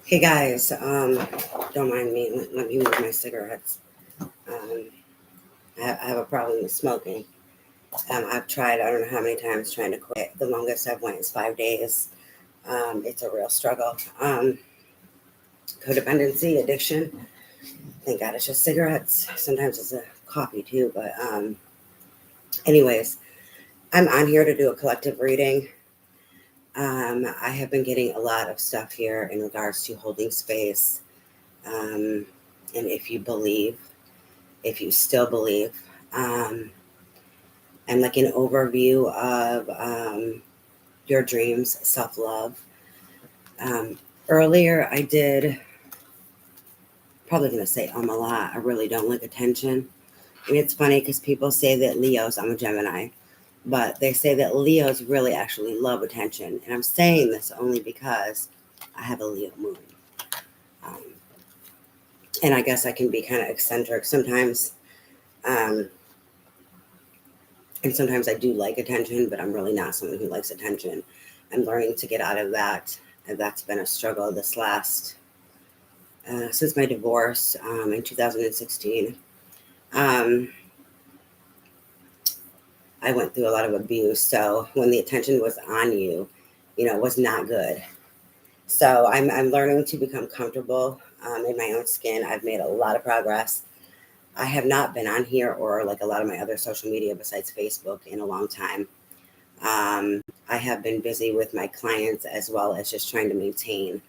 Hey guys, don't mind me. Let me move my cigarettes. Um, I have a problem with smoking. I've tried, I don't know how many times trying to quit. The longest I've went is 5 days. It's a real struggle. Codependency, addiction. Thank God it's just cigarettes. Sometimes it's a coffee too. But anyways, I'm on here to do a collective reading. I have been getting a lot of stuff here in regards to holding space. Um, and if you still believe. Um, and like an overview of your dreams, self love. Um, Earlier, I did probably going to say a lot. I really don't like attention. And it's funny because people say that Leos, I'm a Gemini, but they say that Leos really actually love attention. And I'm saying this only because I have a Leo moon. Um, and I guess I can be kind of eccentric sometimes. Um, and sometimes I do like attention, but I'm really not someone who likes attention. I'm learning to get out of that. And that's been a struggle this last, since my divorce in 2016. Um, I went through a lot of abuse. So when the attention was on you, it was not good. So I'm learning to become comfortable in my own skin. I've made a lot of progress. I have not been on here or like a lot of my other social media besides Facebook in a long time. I have been busy with my clients as well as just trying to maintain.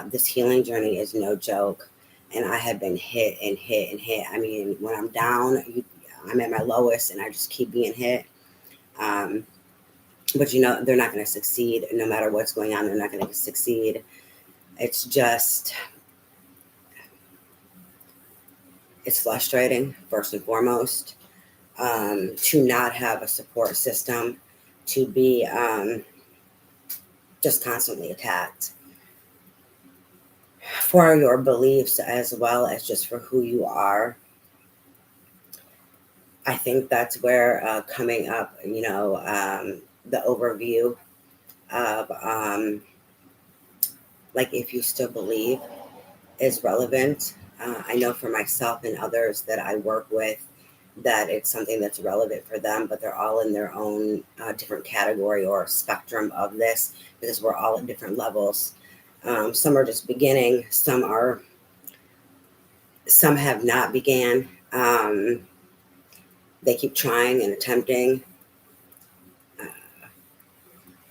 This healing journey is no joke. And I have been hit and hit and hit. I mean, when I'm down, I'm at my lowest and I just keep being hit. Um, but they're not going to succeed no matter what's going on. They're not going to succeed. It's just, it's frustrating, first and foremost, to not have a support system, to be just constantly attacked for your beliefs as well as just for who you are. I think that's where coming up, the overview of like if you still believe is relevant. I know for myself and others that I work with that it's something that's relevant for them, but they're all in their own different category or spectrum of this because we're all at different levels. Some are just beginning, some have not began. They keep trying and attempting, uh,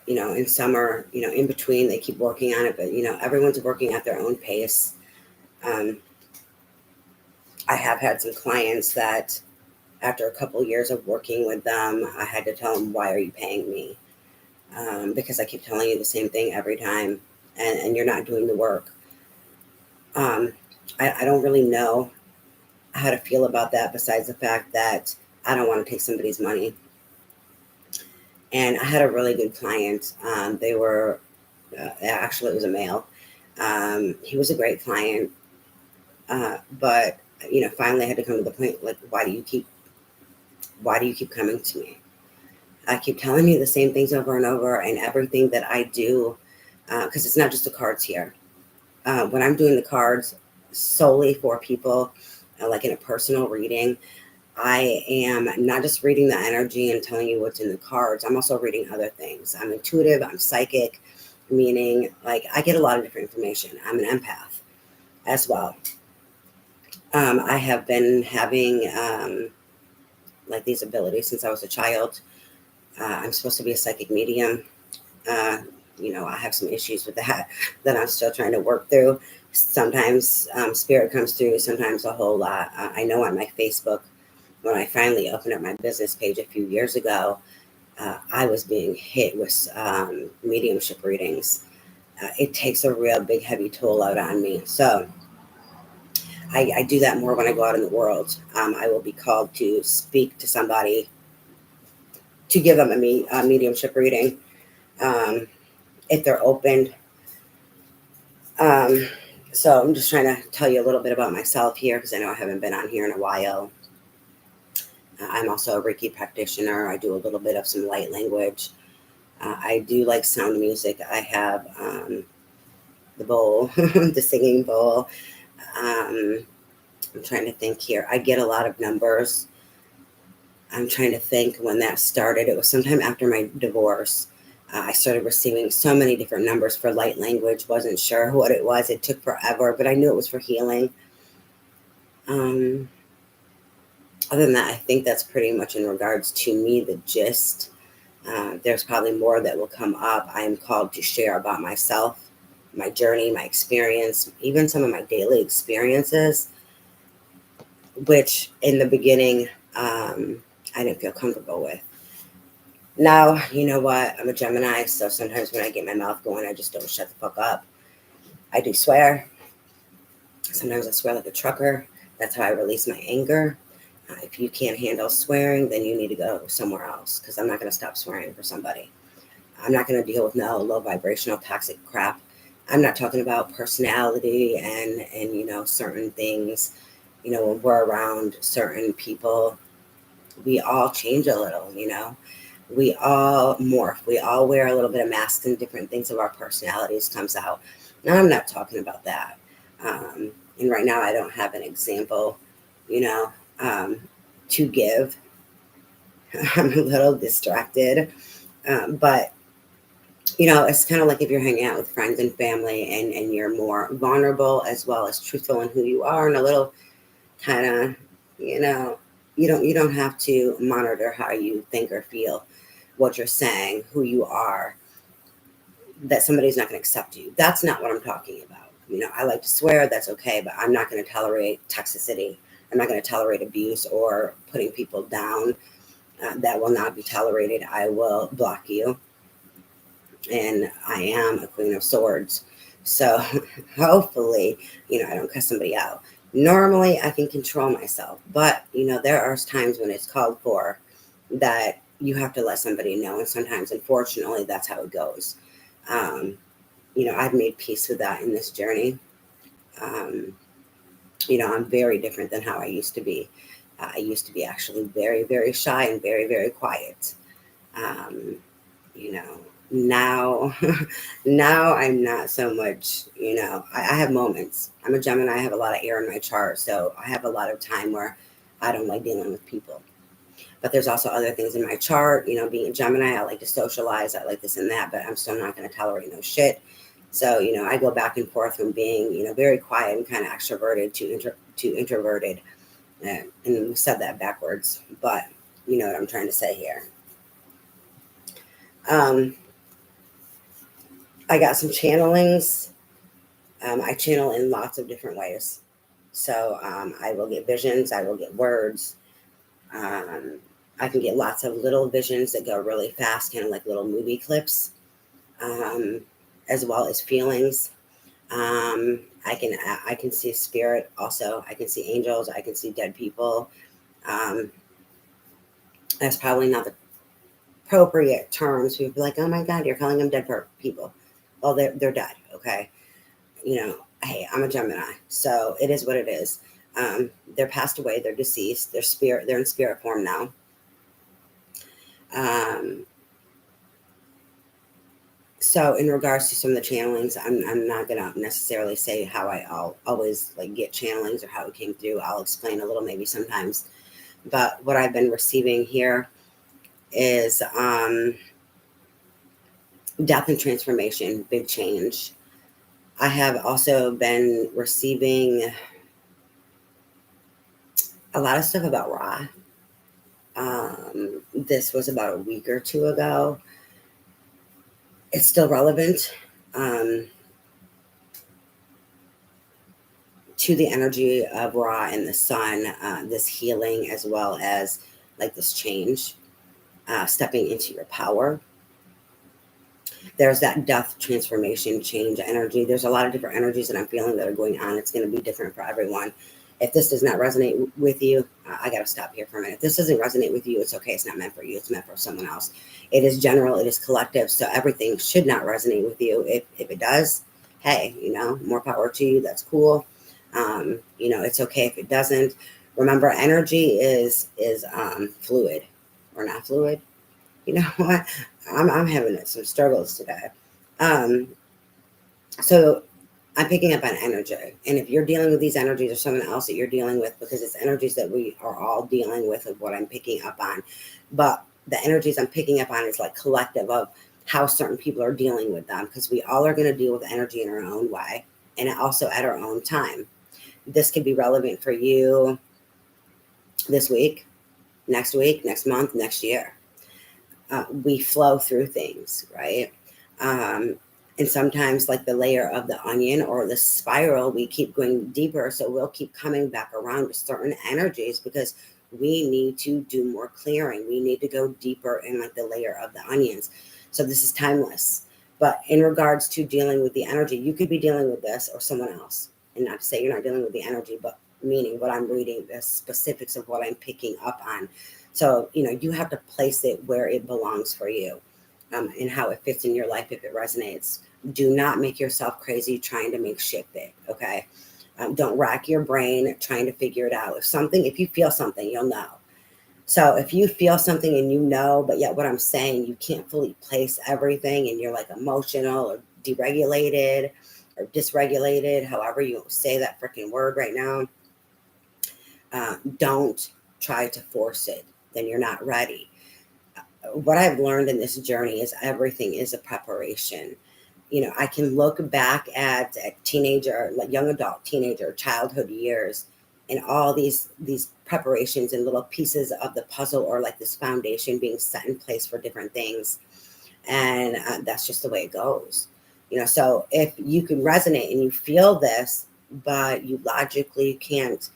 and some are, in between, they keep working on it, but, everyone's working at their own pace. Um, I have had some clients that after a couple years of working with them, I had to tell them, why are you paying me? Because I keep telling you the same thing every time and you're not doing the work. Um, I don't really know how to feel about that besides the fact that I don't want to take somebody's money. And I had a really good client. They were, actually, it was a male. He was a great client, but finally, I had to come to the point like, why do you keep coming to me? I keep telling you the same things over and over, and everything that I do, because it's not just the cards here. When I'm doing the cards solely for people, like in a personal reading, I am not just reading the energy and telling you what's in the cards. I'm also reading other things. I'm intuitive, I'm psychic, meaning like I get a lot of different information. I'm an empath as well. I have been having like these abilities since I was a child. I'm supposed to be a psychic medium. Uh, I have some issues with that that I'm still trying to work through. Sometimes spirit comes through, sometimes a whole lot. I know on my Facebook, when I finally opened up my business page a few years ago, I was being hit with mediumship readings. It takes a real big, heavy toll out on me. So I do that more when I go out in the world. I will be called to speak to somebody to give them a mediumship reading um, if they're open. Um, so I'm just trying to tell you a little bit about myself here because I know I haven't been on here in a while. I'm also a Reiki practitioner. I do a little bit of some light language. I do like sound music. I have the bowl, the singing bowl. I'm trying to think here. I get a lot of numbers. I'm trying to think when that started. It was sometime after my divorce. I started receiving so many different numbers for light language. Wasn't sure what it was. It took forever, but I knew it was for healing. Other than that, I think that's pretty much in regards to me, the gist. There's probably more that will come up. I am called to share about myself, my journey, my experience, even some of my daily experiences, which in the beginning, I didn't feel comfortable with. Now, you know what? I'm a Gemini, so sometimes when I get my mouth going, I just don't shut the fuck up. I do swear. Sometimes I swear like a trucker. That's how I release my anger. If you can't handle swearing, then you need to go somewhere else, because I'm not going to stop swearing for somebody. I'm not going to deal with no low vibrational toxic crap. I'm not talking about personality and certain things. When we're around certain people, we all change a little. We all morph. We all wear a little bit of masks, and different things of our personalities comes out. Now, I'm not talking about that. And right now, I don't have an example, to give. I'm a little distracted. But it's kind of like if you're hanging out with friends and family, and you're more vulnerable as well as truthful in who you are, and a little kind of, you don't have to monitor how you think or feel, what you're saying, who you are, that somebody's not going to accept you. That's not what I'm talking about. I like to swear, that's okay, but I'm not going to tolerate toxicity. I'm not going to tolerate abuse or putting people down. That will not be tolerated. I will block you. And I am a Queen of Swords. So hopefully, I don't cuss somebody out. Normally, I can control myself. But, there are times when it's called for that you have to let somebody know. And sometimes, unfortunately, that's how it goes. I've made peace with that in this journey. I'm very different than how I used to be. I used to be actually very, very shy and very, very quiet. You know, now, now I'm not so much, I have moments. I'm a Gemini. I have a lot of air in my chart. So I have a lot of time where I don't like dealing with people. But there's also other things in my chart, being a Gemini, I like to socialize. I like this and that, but I'm still not going to tolerate no shit. So, I go back and forth from being, very quiet and kind of extroverted to introverted. And we said that backwards, but you know what I'm trying to say here. I got some channelings. I channel in lots of different ways. So I will get visions. I will get words. I can get lots of little visions that go really fast, kind of like little movie clips, as well as feelings. I can see spirit also. I can see angels. I can see dead people. That's probably not the appropriate terms. People be like, "Oh my God, you're calling them dead people." Well, they're dead. Okay, hey, I'm a Gemini, so it is what it is. They're passed away. They're deceased. They're in spirit form now. So in regards to some of the channelings, I'm not going to necessarily say how I'll always get channelings or how it came through. I'll explain a little maybe sometimes. But what I've been receiving here is death and transformation, big change. I have also been receiving a lot of stuff about Ra. This was about a week or two ago. It's still relevant to the energy of Ra and the sun, this healing, as well as this change, stepping into your power. There's that death, transformation, change energy. There's a lot of different energies that I'm feeling that are going on. It's going to be different for everyone. If this does not resonate with you, I got to stop here for a minute. If this doesn't resonate with you, it's okay. It's not meant for you. It's meant for someone else. It is general. It is collective. So everything should not resonate with you. If it does, hey, more power to you. That's cool. It's okay if it doesn't. Remember, energy is fluid or not fluid. You know what? I'm having some struggles today. So I'm picking up on energy. And if you're dealing with these energies or someone else that you're dealing with, because it's energies that we are all dealing with of what I'm picking up on. But the energies I'm picking up on is like collective of how certain people are dealing with them, because we all are going to deal with energy in our own way and also at our own time. This could be relevant for you this week, next month, next year. We flow through things, right? And sometimes, like the layer of the onion or the spiral, we keep going deeper. So we'll keep coming back around to certain energies because we need to do more clearing. We need to go deeper in like the layer of the onions. So this is timeless. But in regards to dealing with the energy, you could be dealing with this or someone else. And not to say you're not dealing with the energy, but meaning what I'm reading, the specifics of what I'm picking up on. So, you have to place it where it belongs for you, and how it fits in your life if it resonates. Do not make yourself crazy trying to make shit big, okay? Don't rack your brain trying to figure it out. If you feel something, you'll know. So if you feel something and you know, but yet what I'm saying, you can't fully place everything and you're like emotional or deregulated or dysregulated, however you say that freaking word right now, don't try to force it. Then you're not ready. What I've learned in this journey is everything is a preparation. I can look back at teenager, like young adult, teenager, childhood years, and all these preparations and little pieces of the puzzle, or like this foundation being set in place for different things. And that's just the way it goes. So if you can resonate and you feel this, but you logically can't,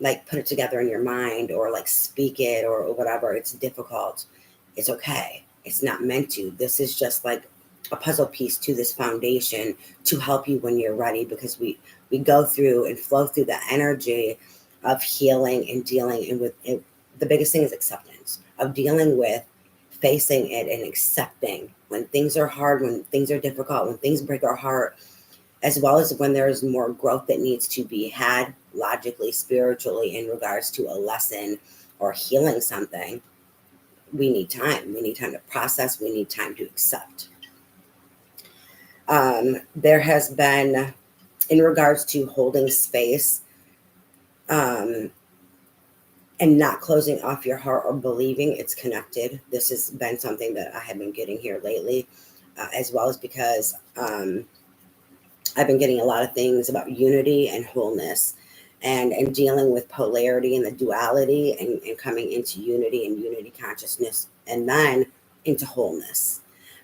like put it together in your mind or like speak it or whatever, it's difficult. It's okay. It's not meant to. This is just like a puzzle piece to this foundation to help you when you're ready, because we go through and flow through the energy of healing and dealing. And with it, the biggest thing is acceptance of dealing with facing it and accepting when things are hard, when things are difficult, when things break our heart, as well as when there's more growth that needs to be had logically, spiritually, in regards to a lesson or healing something. We need time. We need time to process. We need time to accept. There has been, in regards to holding space, and not closing off your heart or believing it's connected. This has been something that I have been getting here lately, as well as because I've been getting a lot of things about unity and wholeness, and dealing with polarity and the duality, and coming into unity and unity consciousness, and then into wholeness.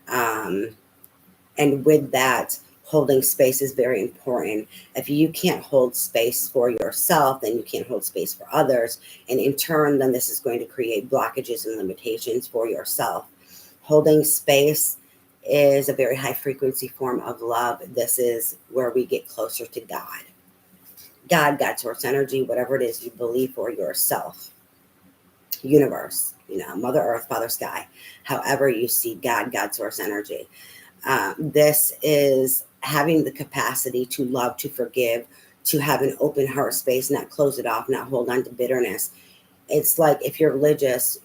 And with that, holding space is very important. If you can't hold space for yourself, then you can't hold space for others. And in turn, then this is going to create blockages and limitations for yourself. Holding space is a very high frequency form of love. This is where we get closer to God. God, source energy, whatever it is you believe for yourself. Universe, Mother Earth, Father Sky, however you see God, source energy. This is having the capacity to love, to forgive, to have an open heart space, not close it off, not hold on to bitterness. It's like if you're religious,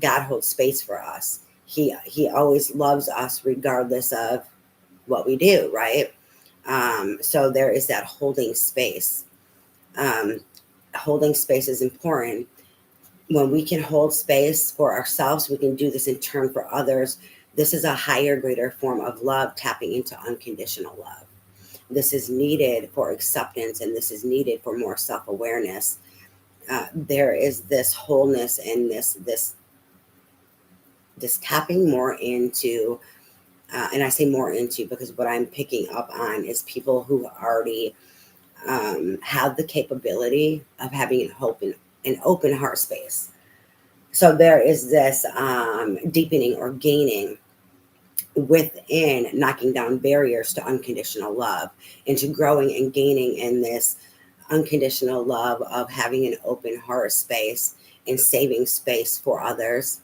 God holds space for us. He always loves us regardless of what we do, right? So there is that holding space. Holding space is important. When we can hold space for ourselves, we can do this in turn for others. This is a higher, greater form of love, tapping into unconditional love. This is needed for acceptance, and this is needed for more self-awareness. There is this wholeness and this tapping more into, and I say more into because what I'm picking up on is people who already have the capability of having an open heart space. So there is this deepening or gaining within, knocking down barriers to unconditional love, into growing and gaining in this unconditional love of having an open heart space and saving space for others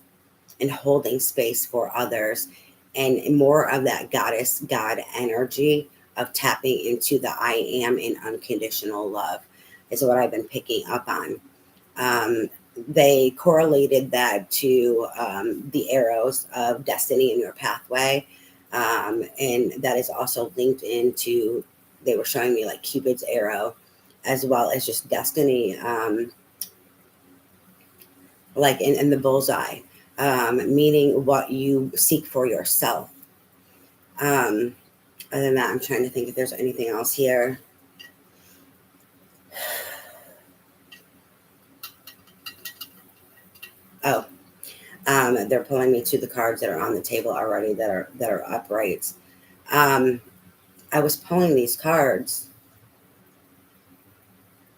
and holding space for others, and more of that goddess God energy of tapping into the I am in unconditional love is what I've been picking up on. They correlated that to the arrows of destiny in your pathway. And that is also linked into, they were showing me like Cupid's arrow, as well as just destiny, like in the bullseye, meaning what you seek for yourself. Um, Other than that, I'm trying to think if there's anything else here. Oh, they're pulling me to the cards that are on the table already that are upright. Um, I was pulling these cards,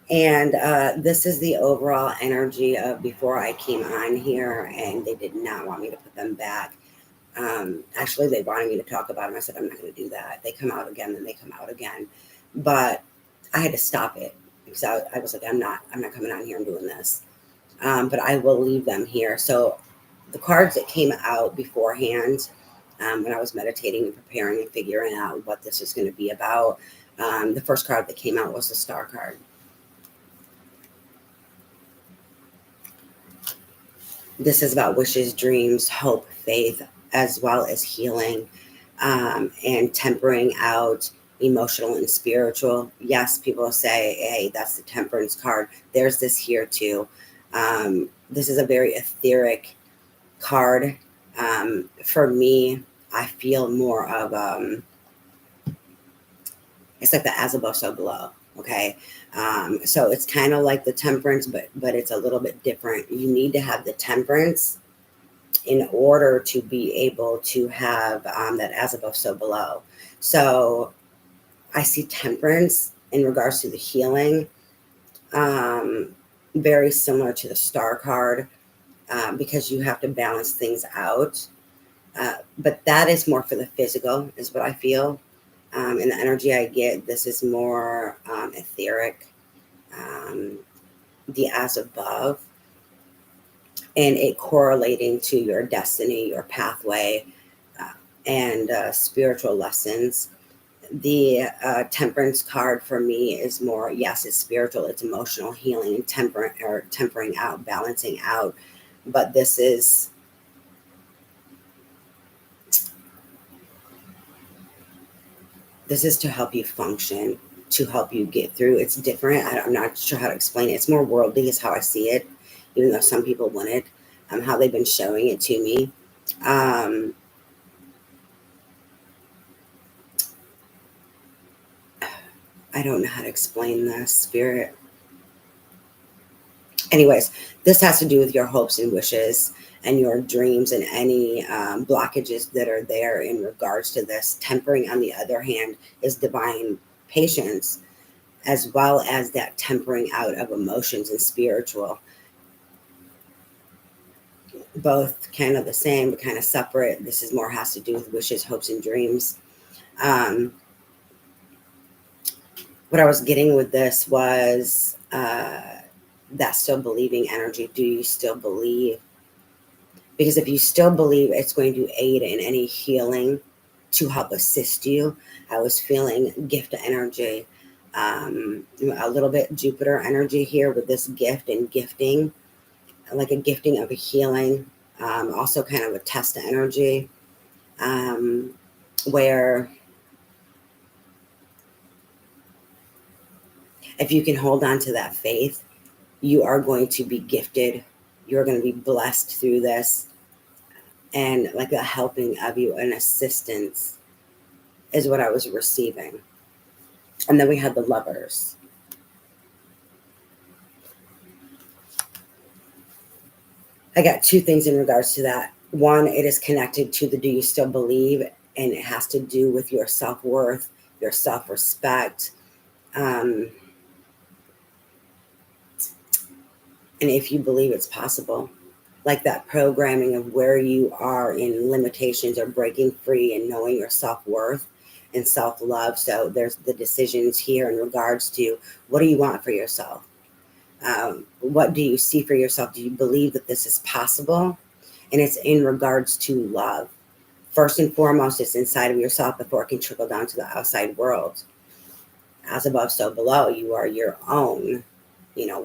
and this is the overall energy of before I came on here, and they did not want me to put them back. Actually, they wanted me to talk about them. I said, I'm not going to do that. They come out again, then they come out again. But I had to stop it because I was like, I'm not coming on here and doing this. But I will leave them here. So the cards that came out beforehand, when I was meditating and preparing and figuring out what this is going to be about, the first card that came out was the Star card. This is about wishes, dreams, hope, faith, as well as healing, and tempering out emotional and spiritual. Yes, people say, hey, that's the Temperance card. There's this here too. This is a very etheric card. For me, I feel more of it's like the as above, so below. Okay, so it's kind of like the Temperance, but it's a little bit different. You need to have the Temperance in order to be able to have that as above, so below. So I see Temperance in regards to the healing, very similar to the Star card, because you have to balance things out. But that is more for the physical, is what I feel. And the energy I get, this is more etheric, the as above, and it correlating to your destiny, your pathway, and spiritual lessons. The Temperance card for me is more, yes, it's spiritual, it's emotional healing, tempering out, balancing out. But this is to help you function, to help you get through. It's different. I'm not sure how to explain it. It's more worldly is how I see it, even though some people want it, how they've been showing it to me. I don't know how to explain this, Spirit. Anyways, this has to do with your hopes and wishes and your dreams and any blockages that are there in regards to this. Tempering, on the other hand, is divine patience, as well as that tempering out of emotions and spiritual. Both kind of the same, but kind of separate. This is more has to do with wishes, hopes, and dreams. What I was getting with this was that still believing energy. Do you still believe? Because if you still believe, it's going to aid in any healing to help assist you. I was feeling gift energy, a little bit Jupiter energy here with this gift and gifting, like a gifting of a healing, also kind of a test energy, where if you can hold on to that faith, you are going to be gifted. You're going to be blessed through this. And like a helping of you, an assistance is what I was receiving. And then we had the Lovers. I got two things in regards to that. One, it is connected to the do you still believe? And it has to do with your self-worth, your self-respect. And if you believe it's possible, like that programming of where you are in limitations or breaking free and knowing your self-worth and self-love. So there's the decisions here in regards to what do you want for yourself? What do you see for yourself? Do you believe that this is possible? And it's in regards to love. First and foremost, it's inside of yourself before it can trickle down to the outside world. As above, so below. You are your own,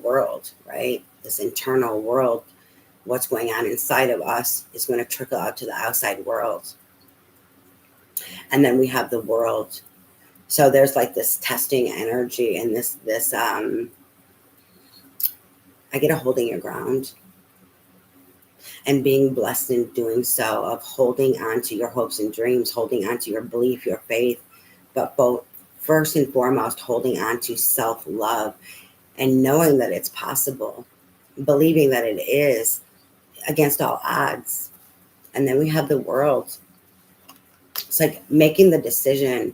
world, right? This internal world. What's going on inside of us is going to trickle out to the outside world. And then we have the world. So there's like this testing energy and this I get a holding your ground and being blessed in doing so, of holding on to your hopes and dreams, holding on to your belief, your faith, but both first and foremost, holding on to self-love and knowing that it's possible, believing that it is against all odds. And then we have the world. It's like making the decision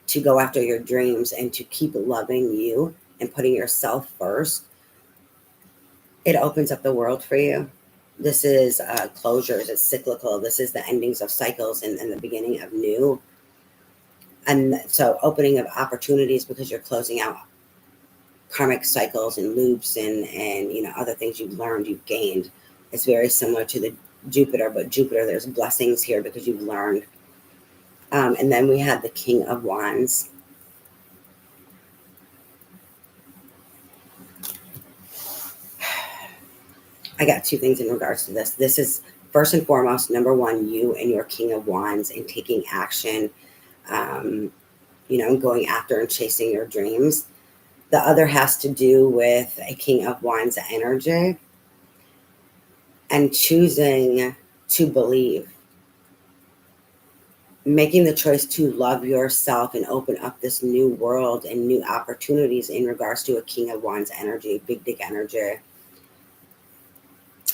to go after your dreams and to keep loving you and putting yourself first. It opens up the world for you. This is closures. It's cyclical. This is the endings of cycles and the beginning of new. And so opening of opportunities because you're closing out karmic cycles and loops and you know, other things you've learned, you've gained. It's very similar to the Jupiter, but Jupiter, there's blessings here because you've learned. And then we have the King of Wands. I got two things in regards to this. This is first and foremost, number one, you and your King of Wands and taking action, you know, going after and chasing your dreams. The other has to do with a King of Wands energy and choosing to believe, making the choice to love yourself and open up this new world and new opportunities in regards to a King of Wands energy, big dick energy.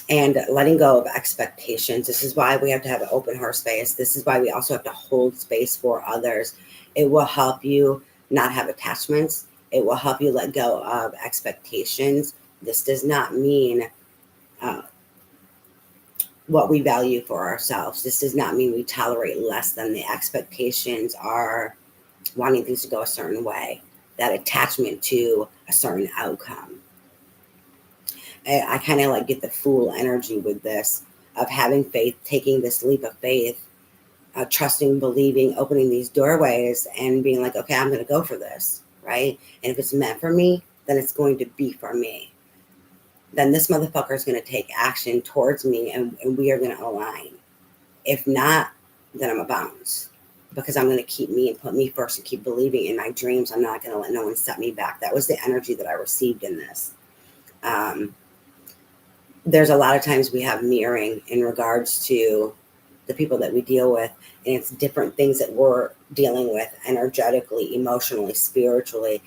And letting go of expectations. This is why we have to have an open heart space. This is why we also have to hold space for others. It will help you not have attachments. It will help you let go of expectations. This does not mean what we value for ourselves. This does not mean we tolerate less than the expectations are wanting things to go a certain way, that attachment to a certain outcome. I kind of like get the fool energy with this, of having faith, taking this leap of faith, trusting, believing, opening these doorways and being like, okay, I'm going to go for this, right? And if it's meant for me, then it's going to be for me. Then this motherfucker is going to take action towards me and we are going to align. If not, then I'm a bounce, because I'm going to keep me and put me first and keep believing in my dreams. I'm not going to let no one set me back. That was the energy that I received in this. There's a lot of times we have mirroring in regards to the people that we deal with, and it's different things that we're dealing with energetically, emotionally, spiritually.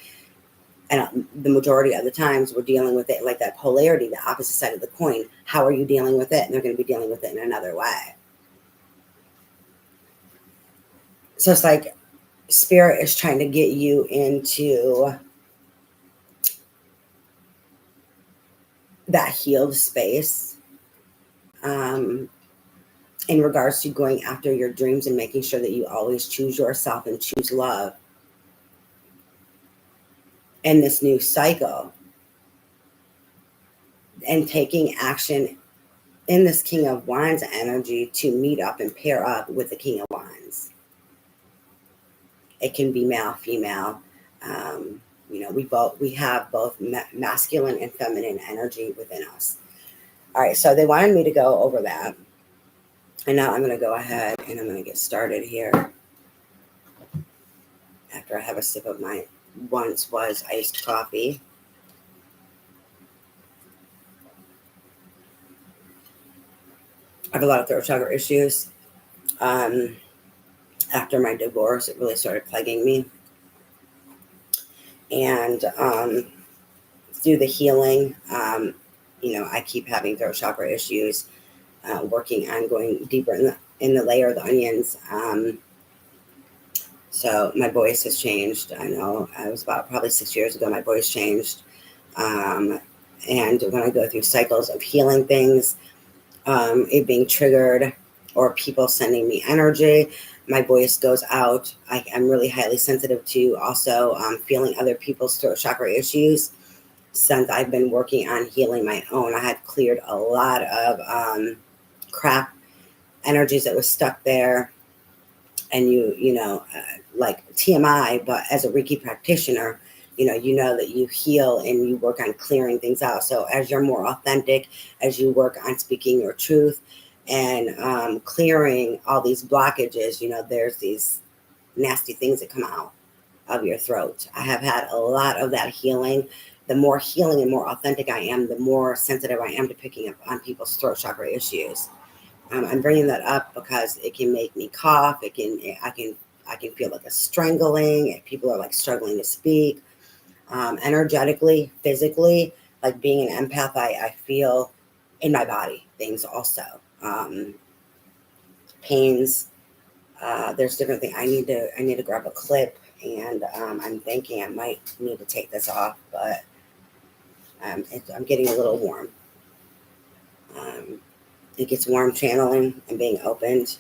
And the majority of the times we're dealing with it like that polarity, the opposite side of the coin. How are you dealing with it? And they're going to be dealing with it in another way. So it's like spirit is trying to get you into that healed space, in regards to going after your dreams and making sure that you always choose yourself and choose love in this new cycle, and taking action in this King of Wands energy to meet up and pair up with the King of Wands. It can be male, female. You know, we have both masculine and feminine energy within us. All right, so they wanted me to go over that. And now I'm going to go ahead and I'm going to get started here after I have a sip of my once was iced coffee. I have a lot of throat chakra issues. After my divorce, it really started plaguing me. And through the healing, you know, I keep having throat chakra issues, working on going deeper in the layer of the onions. So my voice has changed. I know it was about probably 6 years ago, my voice changed. And when I go through cycles of healing things, it being triggered or people sending me energy, my voice goes out. I'm really highly sensitive to also feeling other people's throat chakra issues. Since I've been working on healing my own, I have cleared a lot of crap energies that was stuck there. And you know, like TMI, but as a Reiki practitioner, you know that you heal and you work on clearing things out. So as you're more authentic, as you work on speaking your truth, and clearing all these blockages. There's these nasty things that come out of your throat. I have had a lot of that healing. The more healing and more authentic I am, the more sensitive I am to picking up on people's throat chakra issues. I'm bringing that up because it can make me cough. I can feel like a strangling. If people are like struggling to speak, energetically, physically, like being an empath, I feel in my body things also. Pains. There's different things. I need to grab a clip, and I'm thinking I might need to take this off, but I'm getting a little warm. Um, it gets warm channeling and being opened.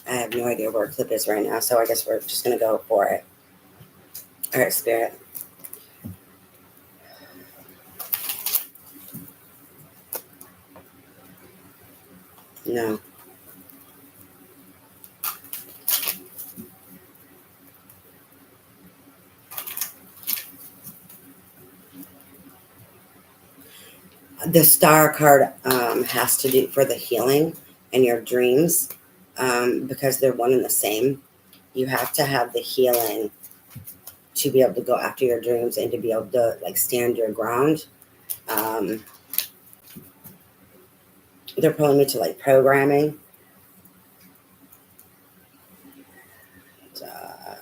I have no idea where a clip is right now, so I guess we're just gonna go for it. All right, Spirit. No. The star card has to do for the healing and your dreams, because they're one and the same. You have to have the healing to be able to go after your dreams and to be able to like stand your ground. Um, they're pulling me to like programming,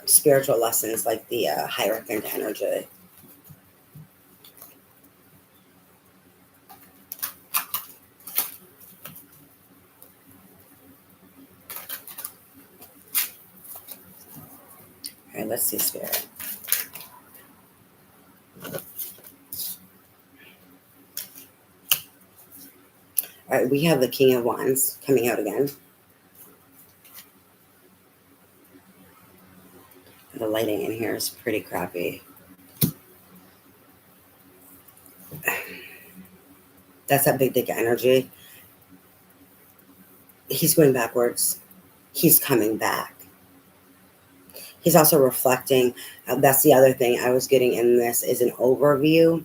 spiritual lessons like the Hierophant energy. All right, let's see, Spirit. All right, we have the King of Wands coming out again. The lighting in here is pretty crappy. That's that big dick energy. He's going backwards. He's coming back. He's also reflecting. That's the other thing I was getting in this is an overview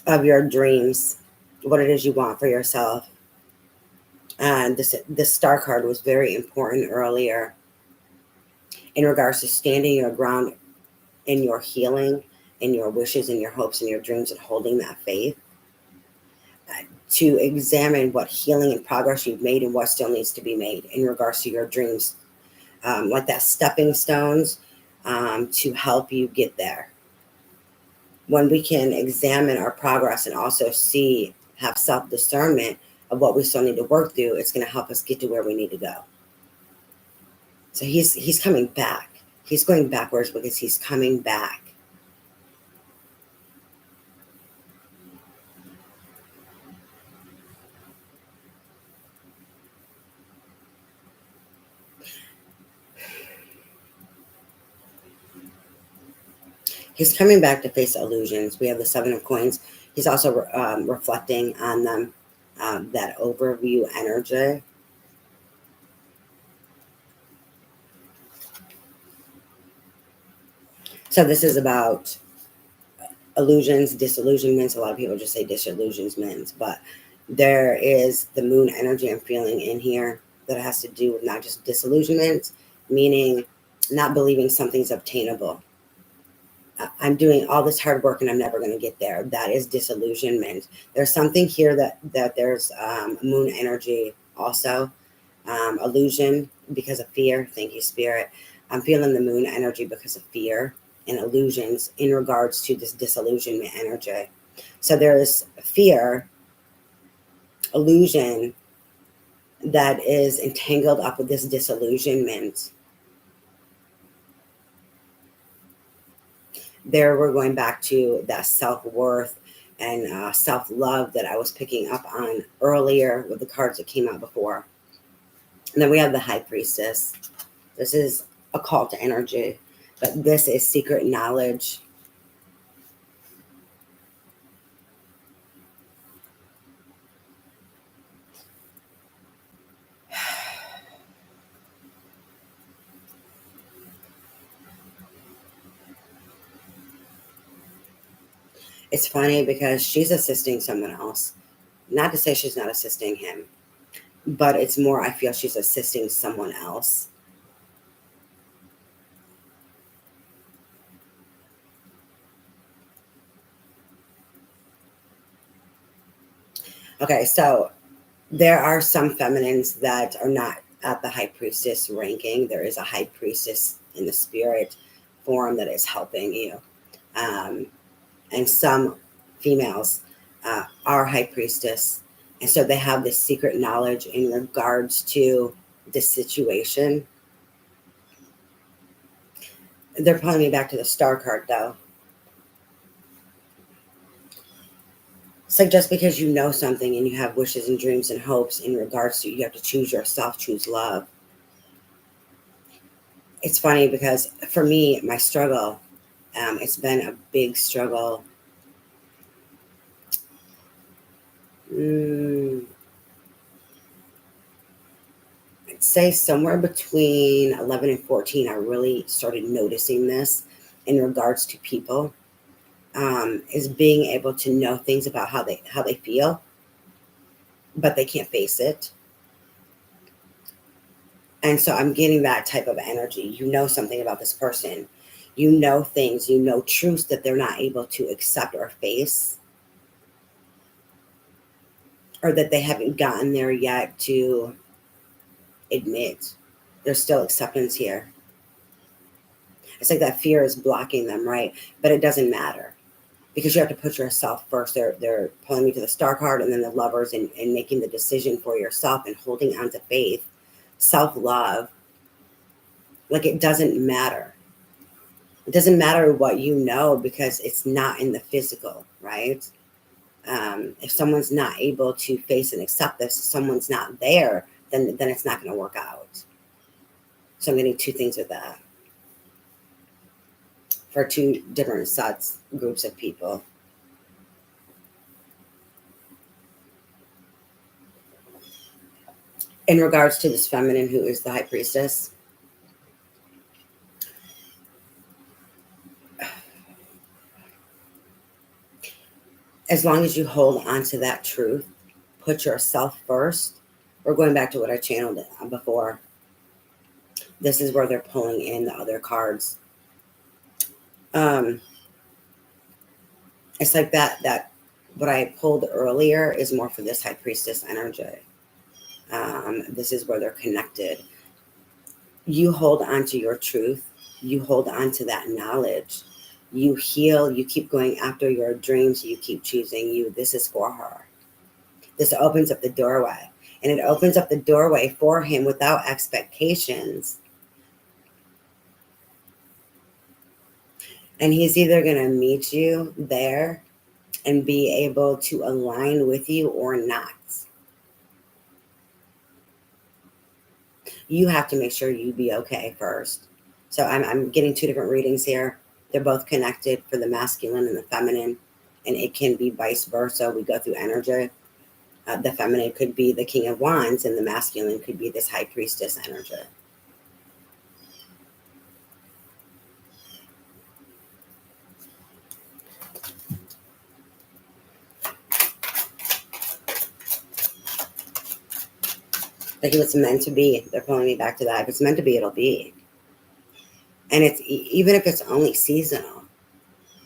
of your dreams, what it is you want for yourself. And this star card was very important earlier in regards to standing your ground in your healing, in your wishes, in your hopes, in your dreams, and holding that faith. To examine what healing and progress you've made and what still needs to be made in regards to your dreams, like that stepping stones to help you get there. When we can examine our progress and also have self-discernment of what we still need to work through, it's going to help us get to where we need to go. So he's coming back. He's going backwards because he's coming back. He's coming back to face illusions. We have the Seven of Coins. He's also reflecting on them, that overview energy. So this is about illusions, disillusionments. A lot of people just say disillusionments, but there is the moon energy I'm feeling in here that has to do with not just disillusionment, meaning not believing something's obtainable. I'm doing all this hard work and I'm never going to get there. That is disillusionment. There's something here that there's moon energy also, illusion because of fear. Thank you, Spirit. I'm feeling the moon energy because of fear and illusions in regards to this disillusionment energy. So there's fear, illusion that is entangled up with this disillusionment. There we're going back to that self-worth and self-love that I was picking up on earlier with the cards that came out before. And then we have the High Priestess. This is a call to energy, but this is secret knowledge. It's funny because she's assisting someone else. Not to say she's not assisting him, but it's more, I feel she's assisting someone else. Okay, so there are some feminines that are not at the high priestess ranking. There is a high priestess in the spirit form that is helping you. Um, and some females are high priestess. And so they have this secret knowledge in regards to the situation. They're pulling me back to the star card, though. It's like just because you know something and you have wishes and dreams and hopes in regards to, you have to choose yourself, choose love. It's funny because for me, my struggle, it's been a big struggle. I'd say somewhere between 11 and 14, I really started noticing this in regards to people, is being able to know things about how they feel, but they can't face it. And so I'm getting that type of energy. You know something about this person. You know things, you know truths that they're not able to accept or face, or that they haven't gotten there yet to admit. There's still acceptance here. It's like that fear is blocking them, right? But it doesn't matter because you have to put yourself first. They're pulling you to the star card and then the lovers, and making the decision for yourself and holding on to faith, self-love. Like it doesn't matter. It doesn't matter what you know because it's not in the physical, right? If someone's not able to face and accept this, someone's not there, then it's not going to work out. So I'm getting two things with that for two different groups of people. In regards to this feminine who is the high priestess, as long as you hold on to that truth, put yourself first. We're going back to what I channeled before. This is where they're pulling in the other cards. It's like that what I pulled earlier is more for this high priestess energy. This is where they're connected. You hold on to your truth. You hold on to that knowledge. You heal. You keep going after your dreams. You keep choosing you. This is for her. This opens up the doorway. And it opens up the doorway for him without expectations. And he's either going to meet you there and be able to align with you or not. You have to make sure you be okay first. So I'm getting two different readings here. They're both connected for the masculine and the feminine, and it can be vice versa. We go through energy. The feminine could be the King of Wands, and the masculine could be this high priestess energy. Like if it's meant to be, they're pulling me back to that. If it's meant to be, it'll be. And it's even if it's only seasonal.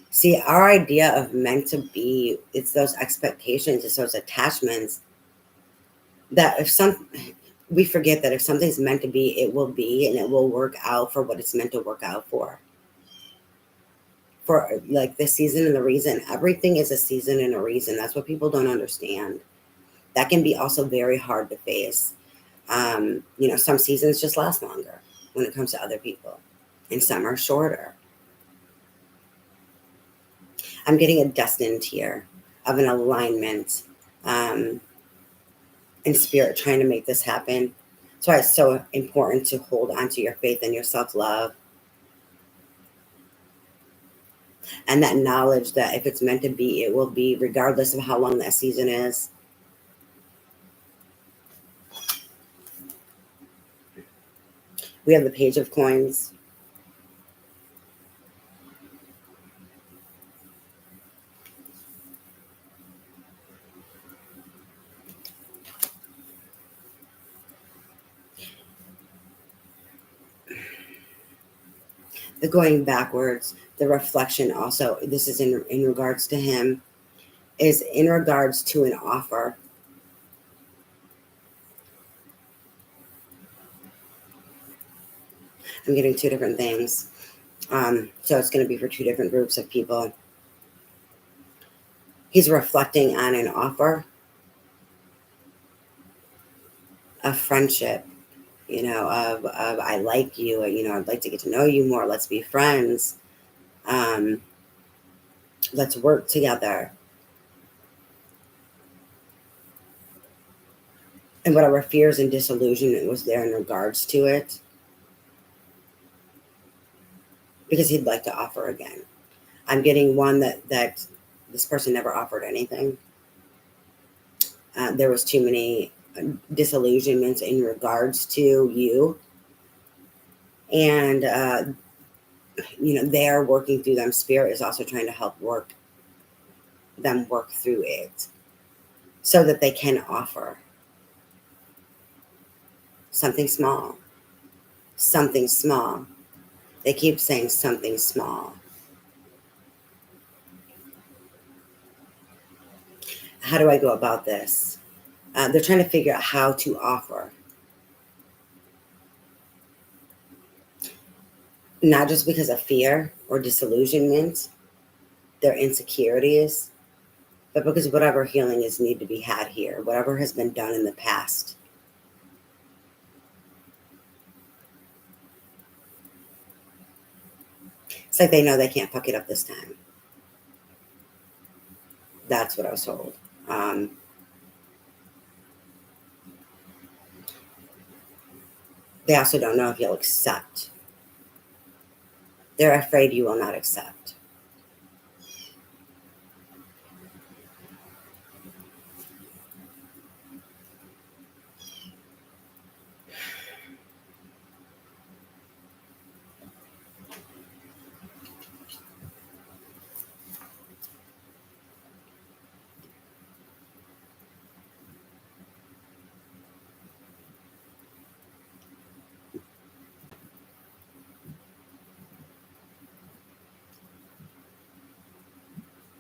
See, our idea of meant to be, it's those expectations, it's those attachments that we forget that if something's meant to be, it will be, and it will work out for what it's meant to work out for. For like the season and the reason, everything is a season and a reason. That's what people don't understand. That can be also very hard to face. Some seasons just last longer when it comes to other people, and some are shorter. I'm getting a destined here of an alignment in spirit trying to make this happen. That's why it's so important to hold on to your faith and your self-love. And that knowledge that if it's meant to be, it will be, regardless of how long that season is. We have the Page of Coins. The going backwards, the reflection also, this is in regards to him, is in regards to an offer. I'm getting two different things. So it's going to be for two different groups of people. He's reflecting on an offer, a friendship, of I like you, I'd like to get to know you more. Let's be friends. Let's work together. And whatever fears and disillusionment was there in regards to it, because he'd like to offer again. I'm getting one that this person never offered anything. There was too many disillusionments in regards to you, and they're working through them. Spirit is also trying to help work through it, so that they can offer something small. Something small. They keep saying something small. How do I go about this? They're trying to figure out how to offer. Not just because of fear or disillusionment, their insecurities, but because whatever healing is need to be had here, whatever has been done in the past. It's like they know they can't fuck it up this time. That's what I was told. They also don't know if you'll accept. They're afraid you will not accept.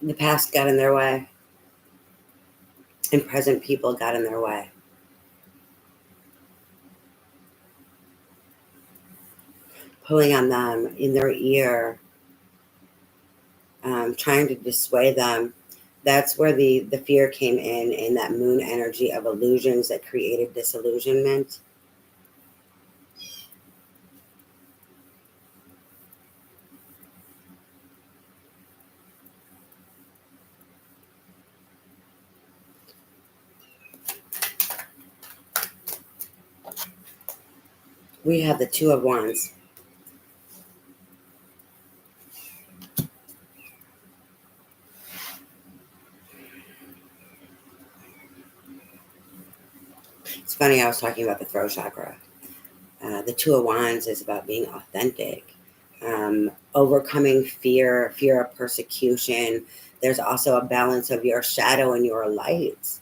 The past got in their way, and present people got in their way. Pulling on them in their ear, trying to dissuade them. That's where the fear came in that moon energy of illusions that created disillusionment. We have the Two of Wands. It's funny, I was talking about the throat chakra. The Two of Wands is about being authentic, overcoming fear of persecution. There's also a balance of your shadow and your light.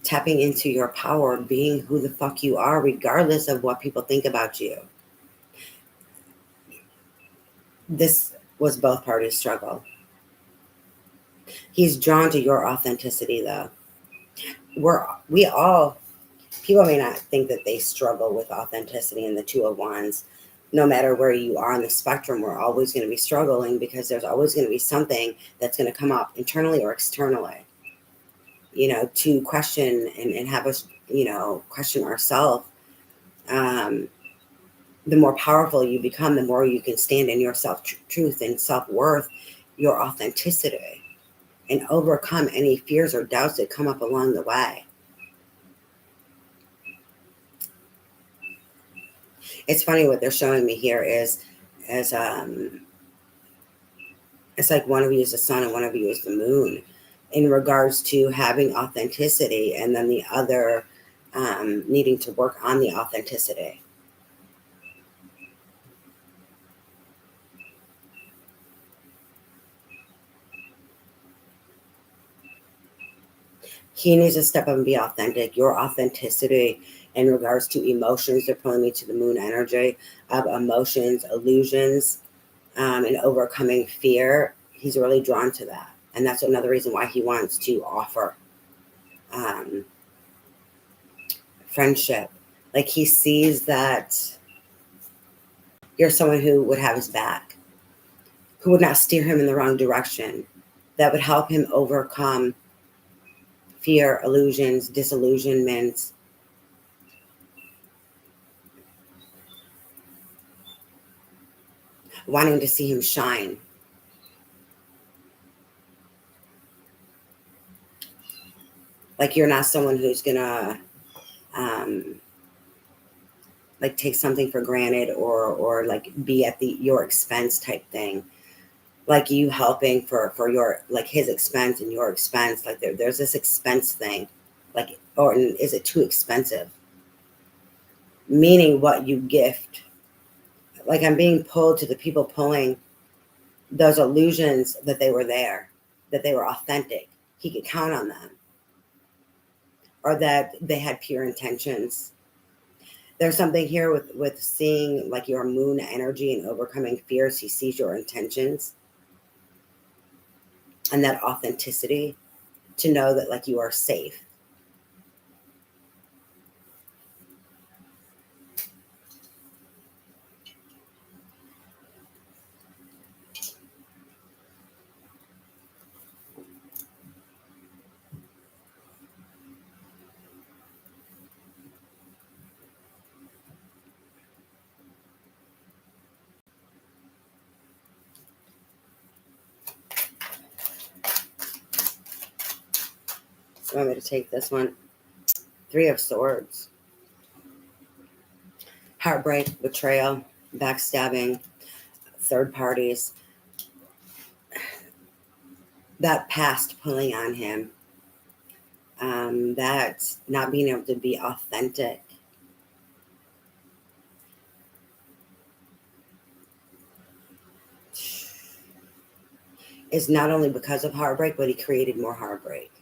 Tapping into your power, being who the fuck you are, regardless of what people think about you. This was both parties' struggle. He's drawn to your authenticity, though. People may not think that they struggle with authenticity in the Two of Wands. No matter where you are on the spectrum, we're always going to be struggling because there's always going to be something that's going to come up internally or externally, to question and have us, question ourselves. The more powerful you become, the more you can stand in your self-truth and self-worth, your authenticity, and overcome any fears or doubts that come up along the way. It's funny what they're showing me here is as it's like one of you is the sun and one of you is the moon in regards to having authenticity, and then the other needing to work on the authenticity. He needs to step up and be authentic. Your authenticity In regards to emotions, they're pulling me to the moon energy of emotions, illusions, and overcoming fear. He's really drawn to that. And that's another reason why he wants to offer um, friendship. Like he sees that you're someone who would have his back, who would not steer him in the wrong direction, that would help him overcome fear, illusions, disillusionments. Wanting to see him shine. Like you're not someone who's gonna um, like take something for granted or like be at your expense type thing. Like you helping for your like his expense and your expense. Like there's this expense thing. Like, or is it too expensive? Meaning what you gift. Like I'm being pulled to the people pulling those illusions that they were there, that they were authentic. He could count on them. Or that they had pure intentions. There's something here with seeing like your moon energy and overcoming fears. He sees your intentions and that authenticity to know that like you are safe. So I'm going to take this one. 3 of Swords. Heartbreak, betrayal, backstabbing, third parties. That past pulling on him. That not being able to be authentic. Is not only because of heartbreak, but he created more heartbreak.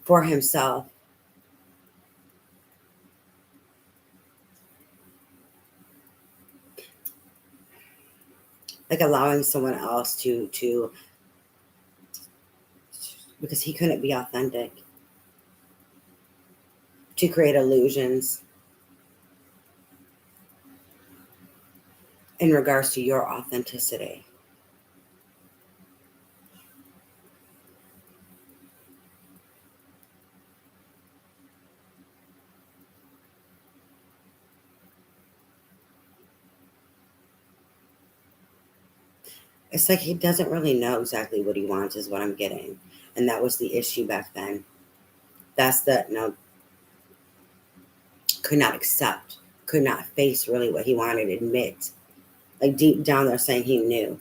For himself. Like allowing someone else to because he couldn't be authentic, to create illusions in regards to your authenticity. It's like he doesn't really know exactly what he wants, is what I'm getting. And that was the issue back then. That's the no, could not accept, could not face really what he wanted to admit. Like deep down there saying he knew.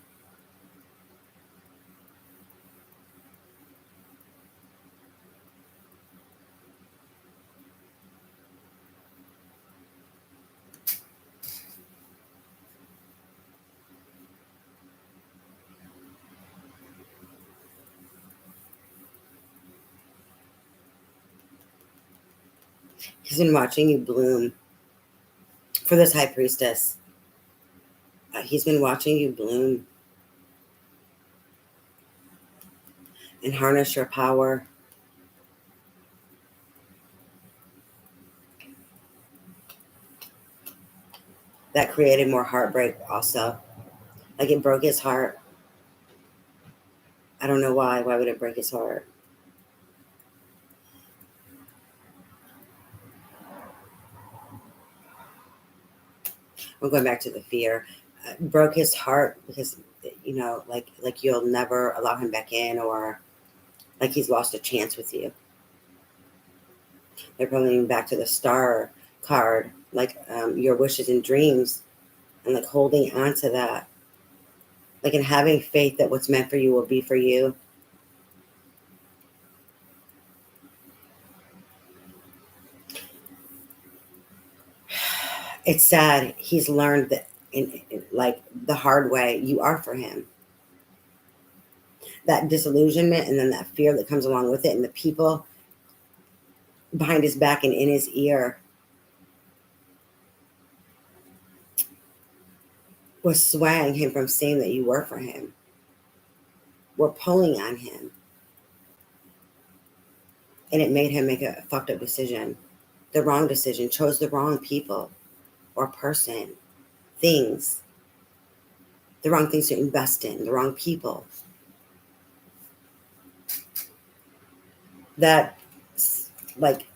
He's been watching you bloom. For this high priestess, he's been watching you bloom and harness your power. That created more heartbreak also. Like it broke his heart. I don't know why. Why would it break his heart? We're going back to the fear. Broke his heart because like you'll never allow him back in, or like he's lost a chance with you. They're going back to the star card, like your wishes and dreams, and like holding on to that, like and having faith that what's meant for you will be for you. It's sad. He's learned that in like the hard way, you are for him. that disillusionment and then that fear that comes along with it, and the people behind his back and in his ear was swaying him from saying that you were for him. Were pulling on him. And it made him make a fucked up decision. The wrong decision. Chose the wrong people or person. Things. The wrong things to invest in. The wrong people. That, like,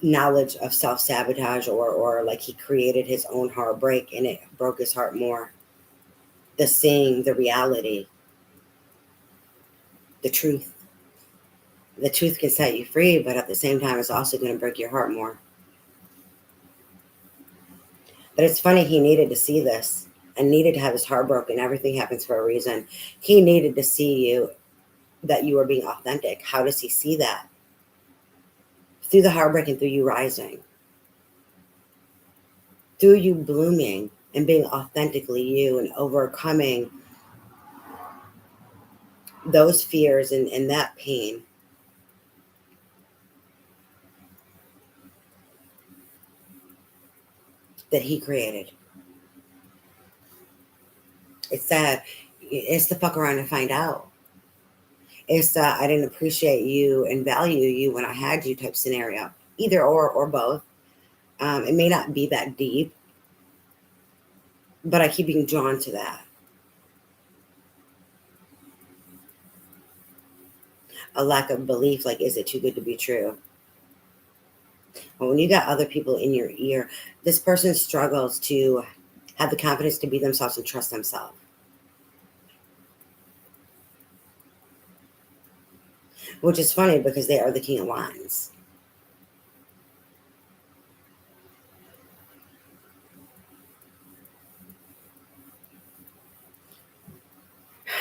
knowledge of self-sabotage or like he created his own heartbreak and it broke his heart more. The seeing, the reality, the truth. The truth can set you free, but at the same time, it's also going to break your heart more. But it's funny, he needed to see this and needed to have his heart broken. Everything happens for a reason. He needed to see you, that you were being authentic. How does he see that? Through the heartbreak and through you rising. Through you blooming and being authentically you and overcoming those fears and that pain. That he created. It's sad. It's the fuck around and find out. It's that I didn't appreciate you and value you when I had you type scenario. Either or both. It may not be that deep, but I keep being drawn to that. A lack of belief, like, is it too good to be true? But when you got other people in your ear, this person struggles to have the confidence to be themselves and trust themselves. Which is funny because they are the King of Wands.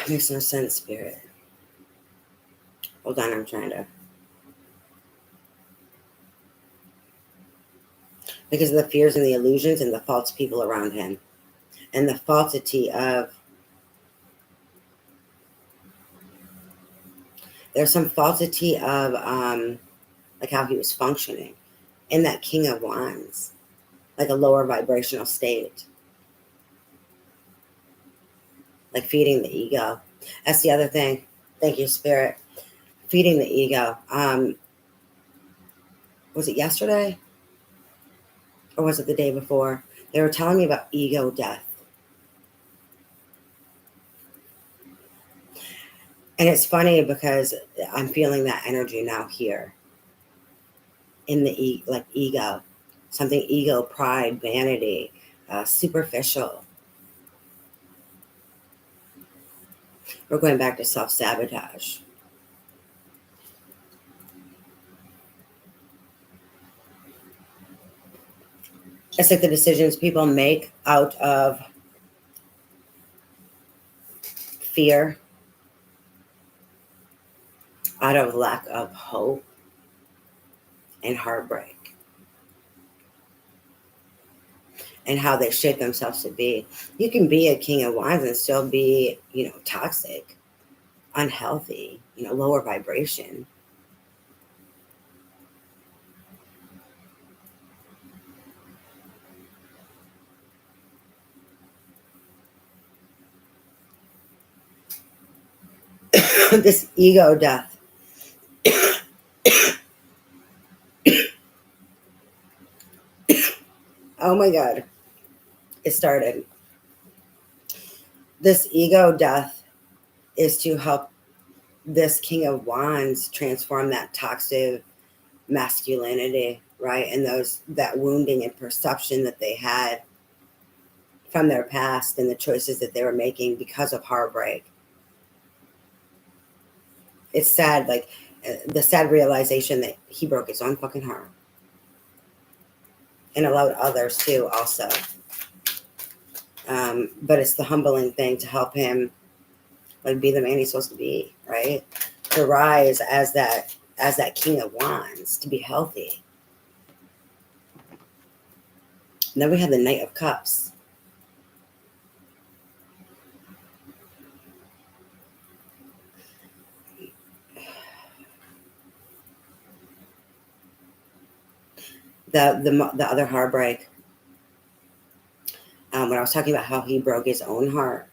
Makes no sense, Spirit. Hold on, I'm trying to. Because of the fears and the illusions and the false people around him. And the falsity of. There's some falsity of like how he was functioning in that King of Wands. Like a lower vibrational state. Like feeding the ego. That's the other thing. Thank you, Spirit. Feeding the ego. Was it yesterday? Or was it the day before? They were telling me about ego death. And it's funny because I'm feeling that energy now here. In the like ego. Something ego, pride, vanity, superficial. We're going back to self-sabotage. It's like the decisions people make out of fear, out of lack of hope and heartbreak, and how they shape themselves to be. You can be a King of Wands and still be, toxic, unhealthy, lower vibration. This ego death. Oh my God. It started. This ego death is to help this King of Wands transform that toxic masculinity, right? And that wounding and perception that they had from their past and the choices that they were making because of heartbreak. It's sad, like the sad realization that he broke his own fucking heart and allowed others to also. But it's the humbling thing to help him like be the man he's supposed to be, right? To rise as that King of Wands, to be healthy. And then we have the Knight of Cups. The other heartbreak, when I was talking about how he broke his own heart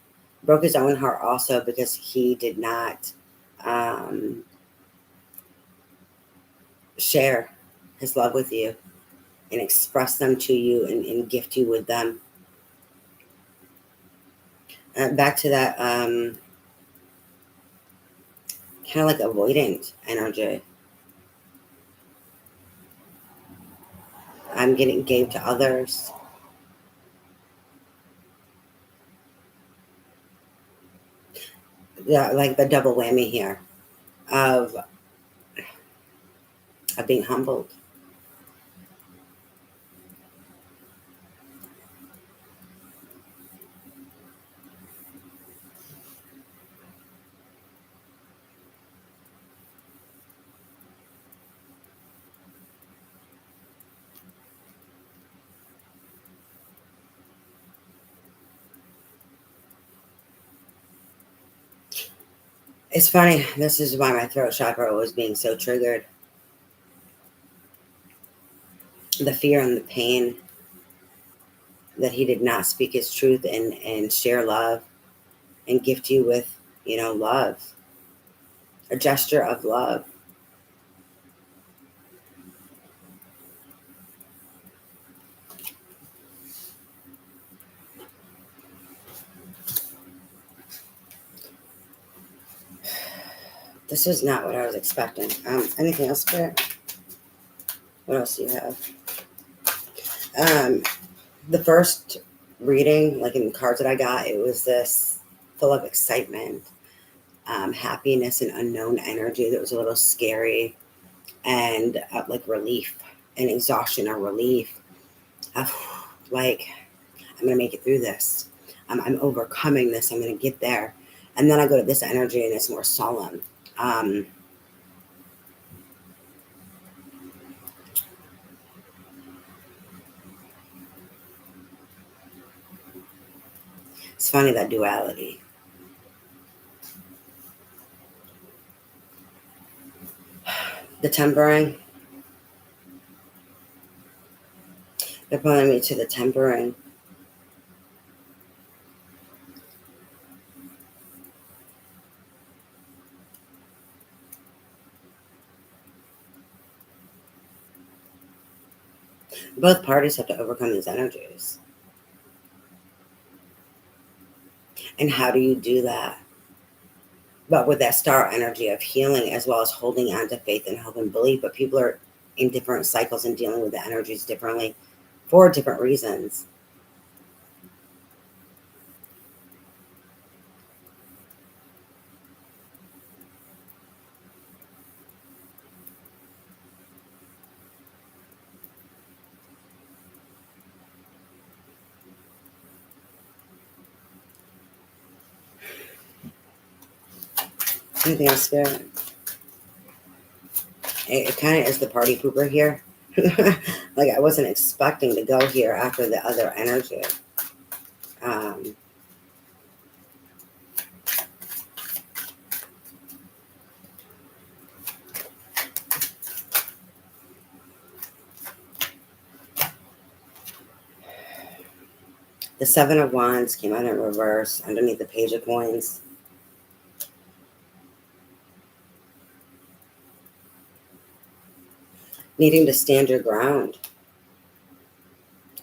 also because he did not um, share his love with you and express them to you and gift you with them. Back to that kind of like avoidant energy. I'm getting gave to others. Yeah, like the double whammy here of being humbled. It's funny. This is why my throat chakra was being so triggered. The fear and the pain that he did not speak his truth and share love and gift you with, love, a gesture of love. This is not what I was expecting. Anything else, Spirit? What else do you have? The first reading, like in the cards that I got, it was this full of excitement, happiness, and unknown energy that was a little scary, and like relief and exhaustion or relief of like, I'm going to make it through this. I'm overcoming this. I'm going to get there. And then I go to this energy and it's more solemn. It's funny, that duality. The tempering. They're pulling me to the tempering. Both parties have to overcome these energies. And how do you do that? But with that star energy of healing, as well as holding on to faith and hope and belief. But people are in different cycles and dealing with the energies differently for different reasons. Anything else, Spirit? It kind of is the party pooper here. Like, I wasn't expecting to go here after the other energy. The Seven of Wands came out in reverse underneath the Page of Coins. Needing to stand your ground.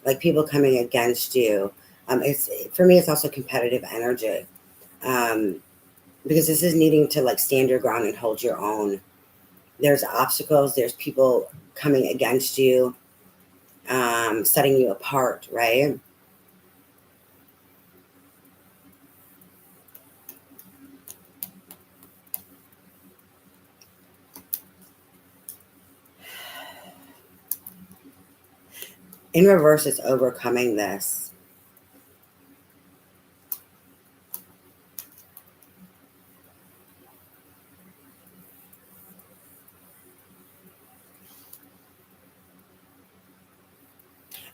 Like people coming against you. It's for me, it's also competitive energy. Because this is needing to like stand your ground and hold your own. There's obstacles, there's people coming against you, setting you apart, right? In reverse, it's overcoming this.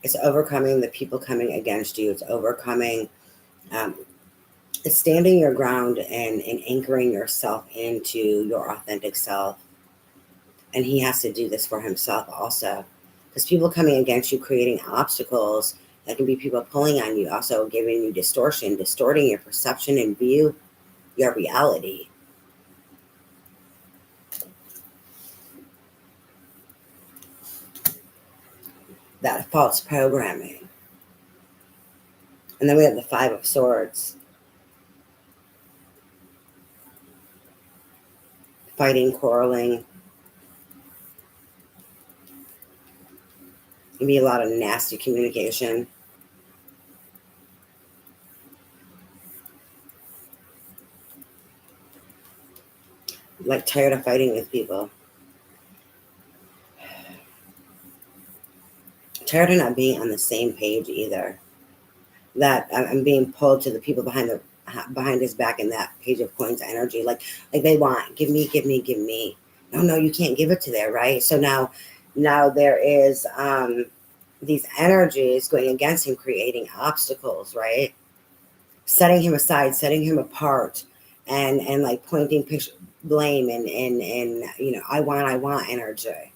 It's overcoming the people coming against you. It's overcoming, it's standing your ground and anchoring yourself into your authentic self. And he has to do this for himself also. There's people coming against you, creating obstacles. That can be people pulling on you, also giving you distortion, distorting your perception and view, your reality. That false programming. And then we have the Five of Swords. Fighting, quarreling. Can be a lot of nasty communication. Like tired of fighting with people. Tired of not being on the same page either. That I'm being pulled to the people behind his back in that Page of Coins energy. Like they want, give me, give me, give me. No, you can't give it to there, right? So now there is these energies going against him, creating obstacles, right? Setting him aside, setting him apart, and like pointing blame and I want energy.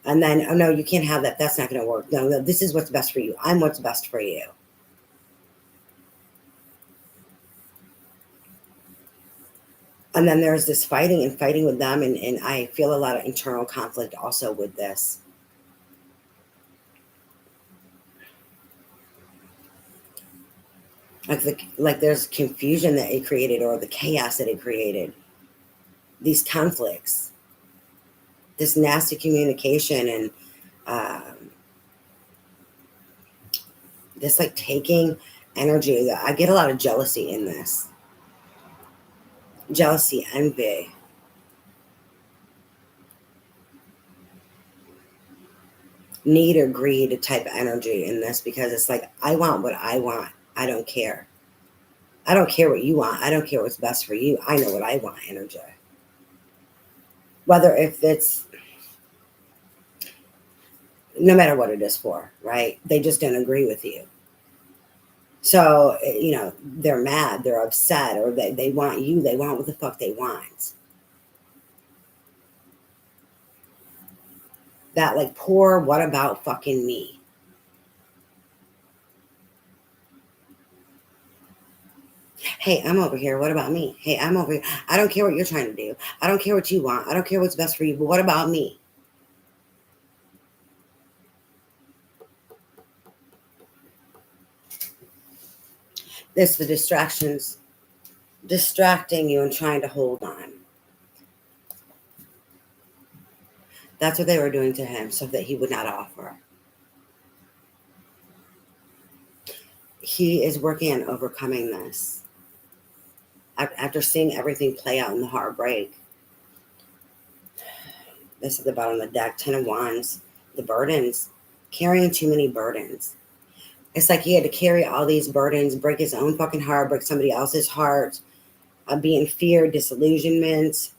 And then, oh no, you can't have that. That's not going to work. No, this is what's best for you. I'm what's best for you. And then there's this fighting with them. And I feel a lot of internal conflict also with this. Like there's confusion that it created, or the chaos that it created. These conflicts, this nasty communication, and this like taking energy. I get a lot of jealousy in this. Jealousy, envy. Need or greed type of energy in this, because it's like, I want what I want. I don't care. I don't care what you want. I don't care what's best for you. I know what I want energy. Whether if it's, no matter what it is for, right? They just don't agree with you. So, they're mad, they're upset, or they want you, they want what the fuck they want. That like poor, what about fucking me? Hey, I'm over here. What about me? Hey, I'm over here. I don't care what you're trying to do. I don't care what you want. I don't care what's best for you. But what about me? It's the distractions distracting you and trying to hold on. That's what they were doing to him, so that he would not offer. He is working on overcoming this. After seeing everything play out in the heartbreak. This is the bottom of the deck. 10 of Wands. The burdens. Carrying too many burdens. It's like he had to carry all these burdens, break his own fucking heart, break somebody else's heart, be in fear, disillusionment,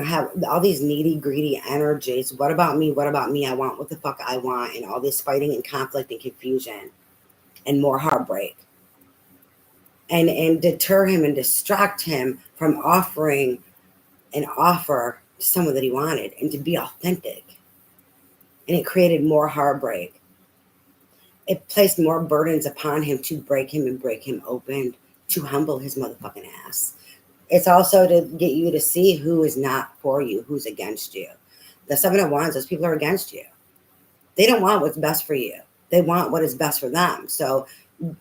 have all these needy, greedy energies. What about me? What about me? I want what the fuck I want, and all this fighting and conflict and confusion and more heartbreak. And deter him and distract him from offering an offer to someone that he wanted, and to be authentic. And it created more heartbreak. It placed more burdens upon him to break him and break him open, to humble his motherfucking ass. It's also to get you to see who is not for you, who's against you. The 7 of Wands, those people are against you. They don't want what's best for you. They want what is best for them. So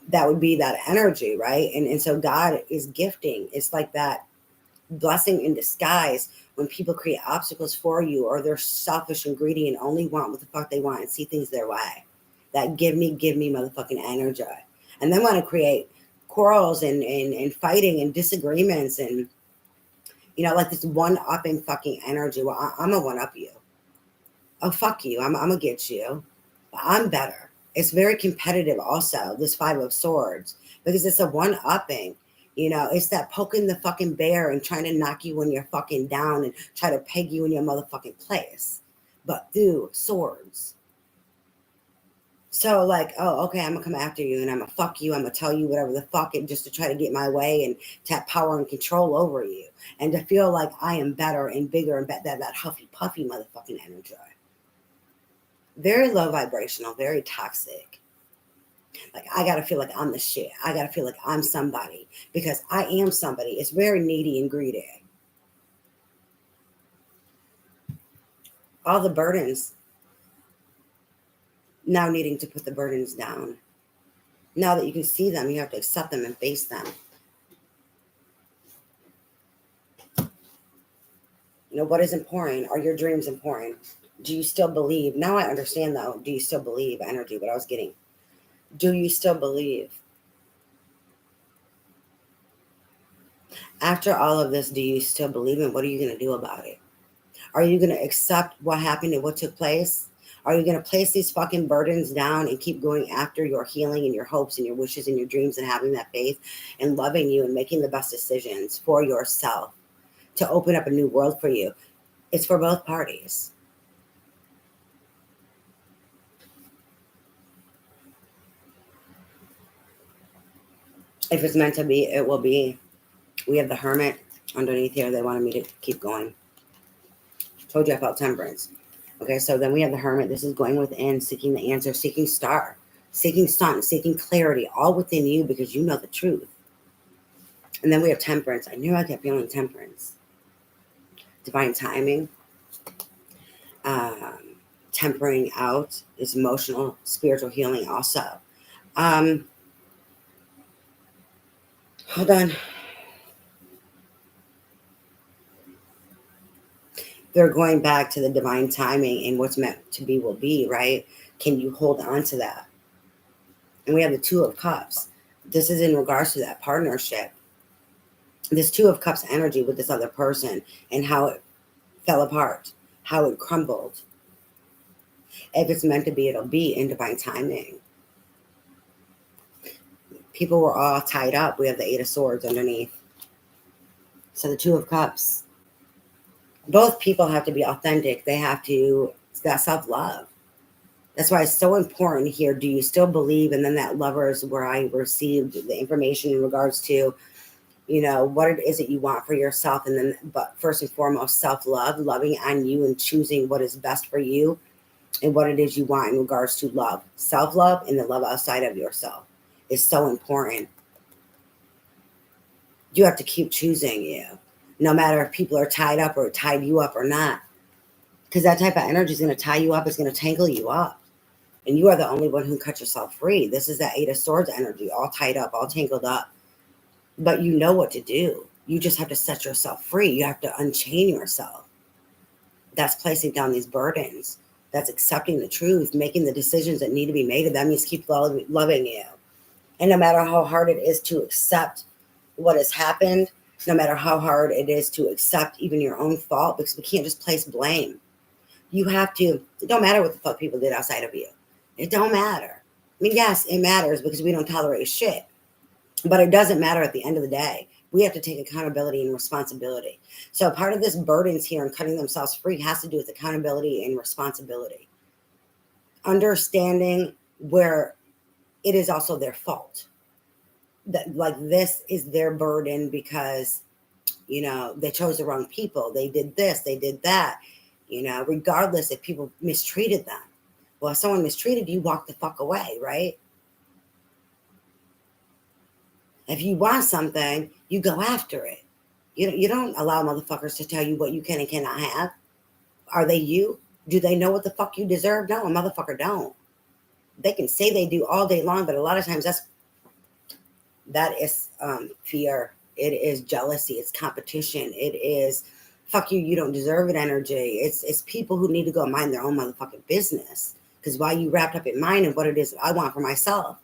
that would be that energy, right? And so God is gifting. It's like that blessing in disguise when people create obstacles for you, or they're selfish and greedy and only want what the fuck they want and see things their way. That give me motherfucking energy. And then want to create quarrels and fighting and disagreements and, like this one-upping fucking energy. Well, I'm going to one-up you. Oh, fuck you. I'm going to get you. I'm better. It's very competitive also, this 5 of Swords, because it's a one-upping. It's that poking the fucking bear and trying to knock you when you're fucking down and try to peg you in your motherfucking place. But through swords. So like, oh, okay, I'm gonna come after you and I'm gonna fuck you. I'm gonna tell you whatever the fuck it just to try to get my way and to have power and control over you and to feel like I am better and bigger and that huffy puffy motherfucking energy. Very low vibrational, very toxic. Like I gotta feel like I'm the shit. I gotta feel like I'm somebody because I am somebody. It's very needy and greedy. All the burdens, now needing to put the burdens down. Now that you can see them, you have to accept them and face them. You know, what is important? Are your dreams important? Do you still believe? Now I understand though. Do you still believe energy? What I was getting. Do you still believe? After all of this, do you still believe in what are you going to do about it? Are you going to accept what happened and what took place? Are you going to place these fucking burdens down and keep going after your healing and your hopes and your wishes and your dreams and having that faith and loving you and making the best decisions for yourself to open up a new world for you? It's for both parties. If it's meant to be, it will be. We have the Hermit underneath here. They wanted me to keep going. Told you I felt temperance. Okay, so then we have the Hermit. This is going within, seeking the answer, seeking star, seeking sun, seeking clarity, all within you because you know the truth. And then we have Temperance. I knew I kept feeling Temperance. Divine timing. Um, Tempering out is emotional, spiritual healing also. Um, Hold on. They're going back to the divine timing and what's meant to be will be, right? Can you hold on to that? And we have the Two of Cups. This is in regards to that partnership. This Two of Cups energy with this other person and how it fell apart, how it crumbled. If it's meant to be, it'll be in divine timing. People were all tied up. We have the Eight of Swords underneath. So the Two of Cups. Both people have to be authentic. They have to, it's that self-love. That's why it's so important here. Do you still believe? And then that lover is where I received the information in regards to, you know, what it is that you want for yourself. And then, but first and foremost, self-love, loving on you and choosing what is best for you and what it is you want in regards to love. Self-love and the love outside of yourself is so important. You have to keep choosing you, no matter if people are tied up or tied you up or not. Because that type of energy is going to tie you up, it's going to tangle you up. And you are the only one who cut yourself free. This is that Eight of Swords energy, all tied up, all tangled up. But you know what to do. You just have to set yourself free. You have to unchain yourself. That's placing down these burdens. That's accepting the truth, making the decisions that need to be made. And that means keep loving you. And no matter how hard it is to accept what has happened, no matter how hard it is to accept even your own fault, because we can't just place blame. You have to, it don't matter what the fuck people did outside of you. It don't matter. I mean, yes, it matters because we don't tolerate shit. But it doesn't matter at the end of the day. We have to take accountability and responsibility. So part of this burdens here and cutting themselves free has to do with accountability and responsibility. Understanding where it is also their fault. That like this is their burden because, you know, they chose the wrong people. They did this, they did that, you know, regardless if people mistreated them. Well, if someone mistreated you, walk the fuck away, right? If you want something, you go after it. You don't allow motherfuckers to tell you what you can and cannot have. Are they you? Do they know what the fuck you deserve? No, a motherfucker don't. They can say they do all day long, but a lot of times that is fear. It is jealousy. It's competition. It is fuck you. You don't deserve it. Energy. It's people who need to go mind their own motherfucking business. Because why you wrapped up in mine and what it is that I want for myself?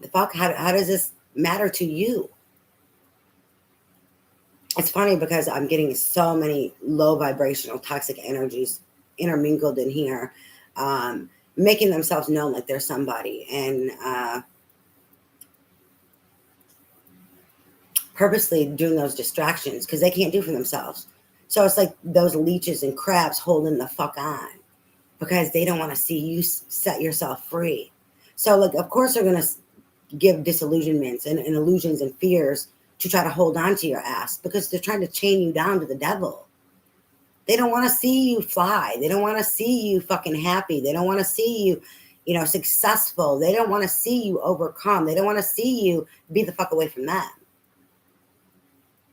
The fuck? How does this matter to you? It's funny because I'm getting so many low vibrational toxic energies intermingled in here, making themselves known like they're somebody and purposely doing those distractions because they can't do for themselves. So it's like those leeches and crabs holding the fuck on because they don't want to see you set yourself free. So, like, of course, they're going to give disillusionments and illusions and fears to try to hold on to your ass because they're trying to chain you down to the devil. They don't want to see you fly. They don't want to see you fucking happy. They don't want to see you, successful. They don't want to see you overcome. They don't want to see you be the fuck away from them.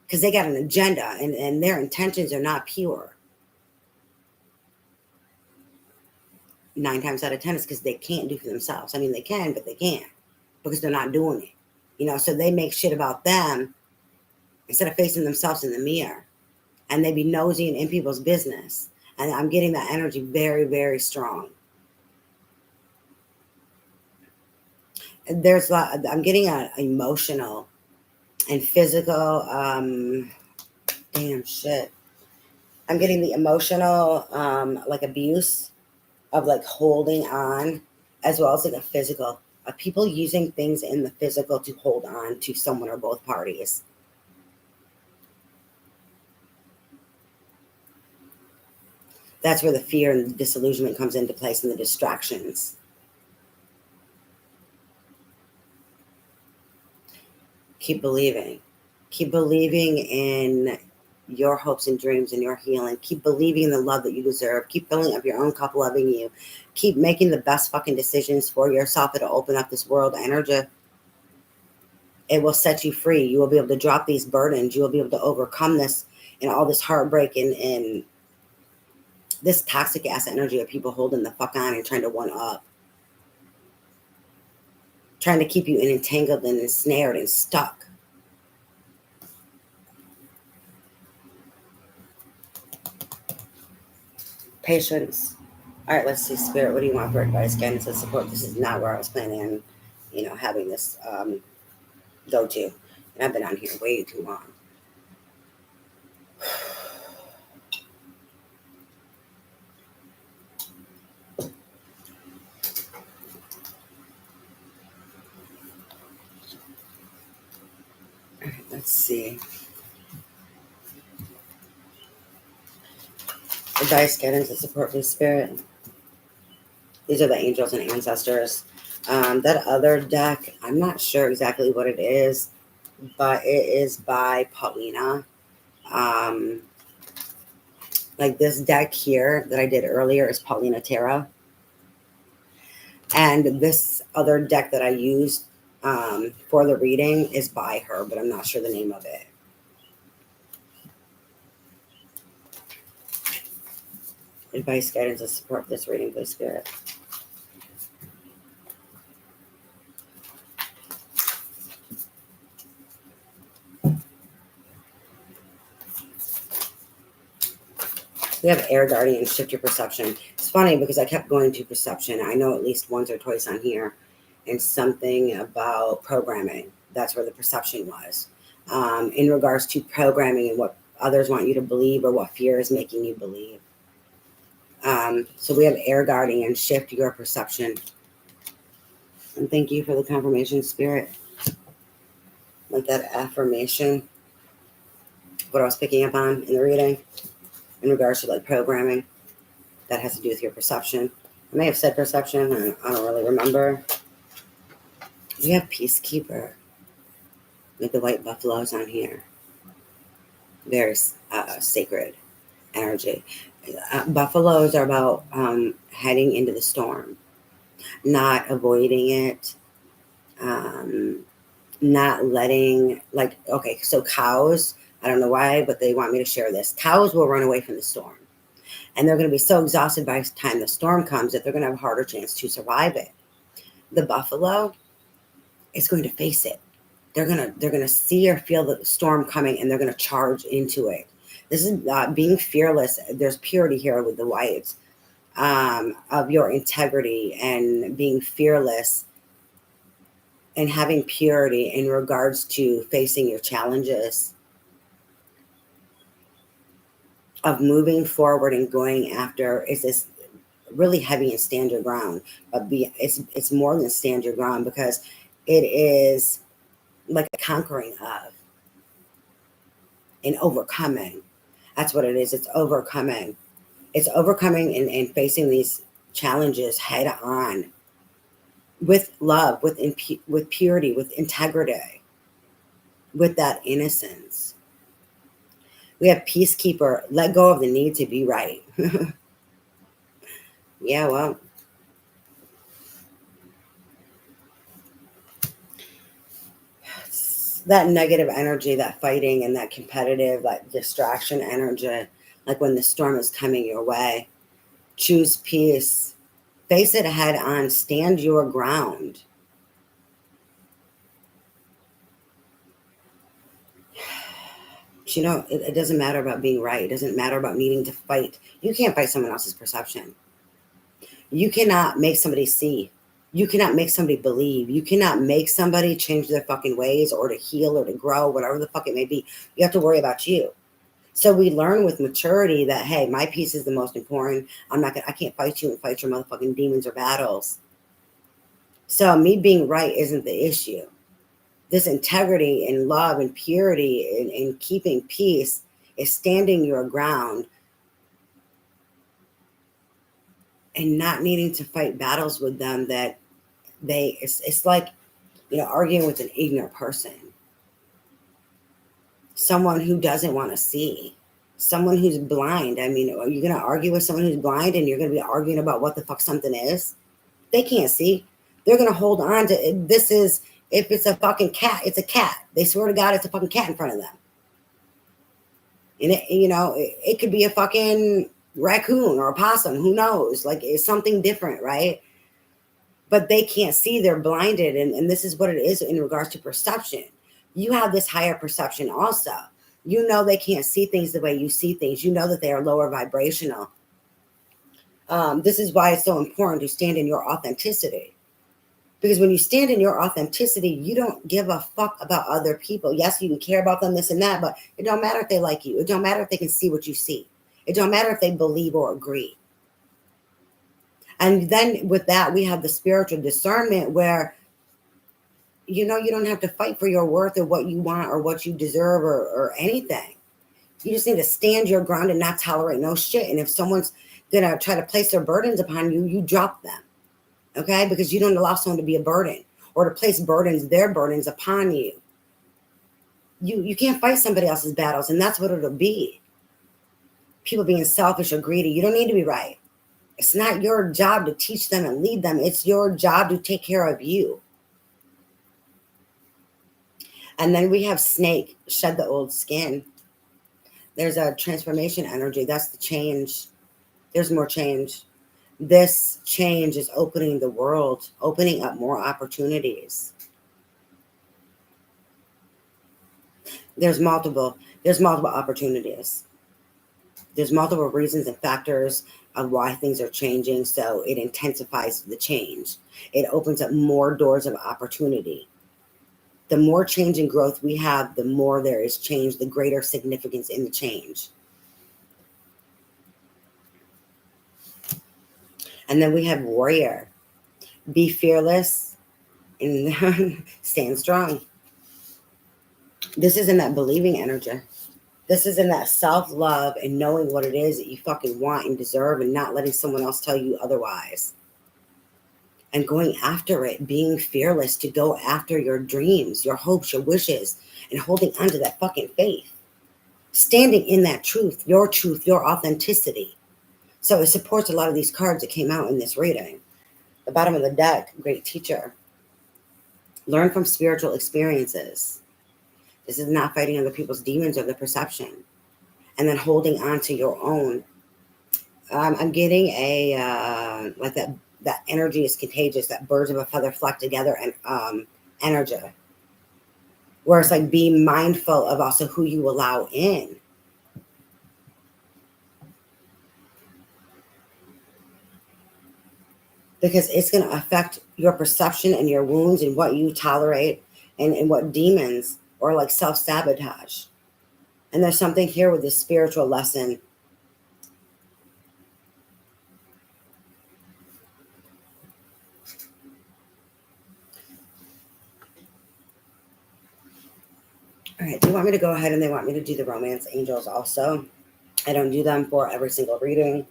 Because they got an agenda and their intentions are not pure. 9 times out of 10 is because they can't do for themselves. I mean, they can, but they can't because they're not doing it. So they make shit about them instead of facing themselves in the mirror. And they be nosy in people's business. And I'm getting that energy very, very strong. I'm getting an emotional and physical, damn shit. I'm getting the emotional, like abuse of like holding on, as well as like a physical, of people using things in the physical to hold on to someone or both parties. That's where the fear and the disillusionment comes into place and the distractions. Keep believing. Keep believing in your hopes and dreams and your healing. Keep believing in the love that you deserve. Keep filling up your own cup, loving you. Keep making the best fucking decisions for yourself. It'll open up this world energy. It will set you free. You will be able to drop these burdens. You will be able to overcome this and all this heartbreak and this toxic ass energy of people holding the fuck on and trying to one up. Trying to keep you entangled and ensnared and stuck. Patience. All right, let's see, Spirit. What do you want for advice, guidance, and support? This is not where I was planning on, having this go to. And I've been on here way too long. All right, let's see. Advice, guidance, and support from Spirit. These are the angels and ancestors. That other deck, I'm not sure exactly what it is, but it is by Paulina. Like this deck here that I did earlier is Paulina Terra. And this other deck that I used for the reading is by her, but I'm not sure the name of it. Advice, guidance, and support for this reading, please, Spirit. We have Air Guardian, shift your perception. It's funny because I kept going to perception. I know at least once or twice on here, and something about programming. That's where the perception was. In regards to programming and what others want you to believe or what fear is making you believe. So we have Air Guardian, shift your perception. And thank you for the confirmation, Spirit. Like that affirmation. What I was picking up on in the reading. In regards to like programming. That has to do with your perception. I may have said perception. I don't really remember. We have Peacekeeper. With the white buffaloes on here. Very sacred energy. Buffaloes are about heading into the storm. Not avoiding it. Not letting, like, okay, so cows, I don't know why, but they want me to share this. Cows will run away from the storm. And they're going to be so exhausted by the time the storm comes that they're going to have a harder chance to survive it. The buffalo is going to face it. They're going to see or feel the storm coming and they're going to charge into it. This is being fearless. There's purity here with the whites of your integrity and being fearless and having purity in regards to facing your challenges, of moving forward and going after. Is this really heavy and stand your ground? But it's more than stand your ground because it is like a conquering of and overcoming. That's what it is. It's overcoming. It's overcoming and facing these challenges head on with love, with purity, with integrity, with that innocence. We have peacekeeper, let go of the need to be right. Yeah, well, that negative energy, that fighting and that competitive, that distraction energy, like when the storm is coming your way, choose peace, face it head on, stand your ground. You know, it doesn't matter about being right. It doesn't matter about needing to fight. You can't fight someone else's perception. You cannot make somebody see. You cannot make somebody believe. You cannot make somebody change their fucking ways or to heal or to grow, whatever the fuck it may be. You have to worry about you. So we learn with maturity that, hey, my peace is the most important. I can't fight you and fight your motherfucking demons or battles. So me being right isn't the issue. This integrity and love and purity and keeping peace is standing your ground and not needing to fight battles with them that it's like, you know, arguing with an ignorant person, someone who doesn't want to see, someone who's blind. I mean, are you going to argue with someone who's blind and you're going to be arguing about what the fuck something is? They can't see. They're going to hold on to this. Is if it's a fucking cat, it's a cat. They swear to God it's a fucking cat in front of them. And it could be a fucking raccoon or a possum, who knows? Like, it's something different, right? But they can't see, they're blinded. And this is what it is in regards to perception. You have this higher perception also. You know they can't see things the way you see things. You know that they are lower vibrational. This is why it's so important to stand in your authenticity. Because when you stand in your authenticity, you don't give a fuck about other people. Yes, you can care about them, this and that, but it don't matter if they like you. It don't matter if they can see what you see. It don't matter if they believe or agree. And then with that, we have the spiritual discernment where, you don't have to fight for your worth or what you want or what you deserve or anything. You just need to stand your ground and not tolerate no shit. And if someone's going to try to place their burdens upon you, you drop them. Okay? Because you don't allow someone to be a burden or to place their burdens upon you. You can't fight somebody else's battles, and that's what it'll be. People being selfish or greedy. You don't need to be right. It's not your job to teach them and lead them. It's your job to take care of you. And then we have snake, shed the old skin. There's a transformation energy. That's the change. There's more change. This change is opening the world, opening up more opportunities. There's multiple opportunities. There's multiple reasons and factors of why things are changing. So it intensifies the change. It opens up more doors of opportunity. The more change and growth we have, the more there is change, the greater significance in the change. And then we have warrior. Be fearless and stand strong. This is in that believing energy. This is in that self-love and knowing what it is that you fucking want and deserve and not letting someone else tell you otherwise. And going after it, being fearless to go after your dreams, your hopes, your wishes, and holding on to that fucking faith. Standing in that truth, your authenticity. So it supports a lot of these cards that came out in this reading. The bottom of the deck, great teacher. Learn from spiritual experiences. This is not fighting other people's demons or the perception. And then holding on to your own. I'm getting like that energy is contagious, that birds of a feather flock together and energy. Where it's like being mindful of also who you allow in. Because it's going to affect your perception and your wounds and what you tolerate and what demons or like self-sabotage. And there's something here with this spiritual lesson. All right, do you want me to go ahead and they want me to do the romance angels also? I don't do them for every single reading.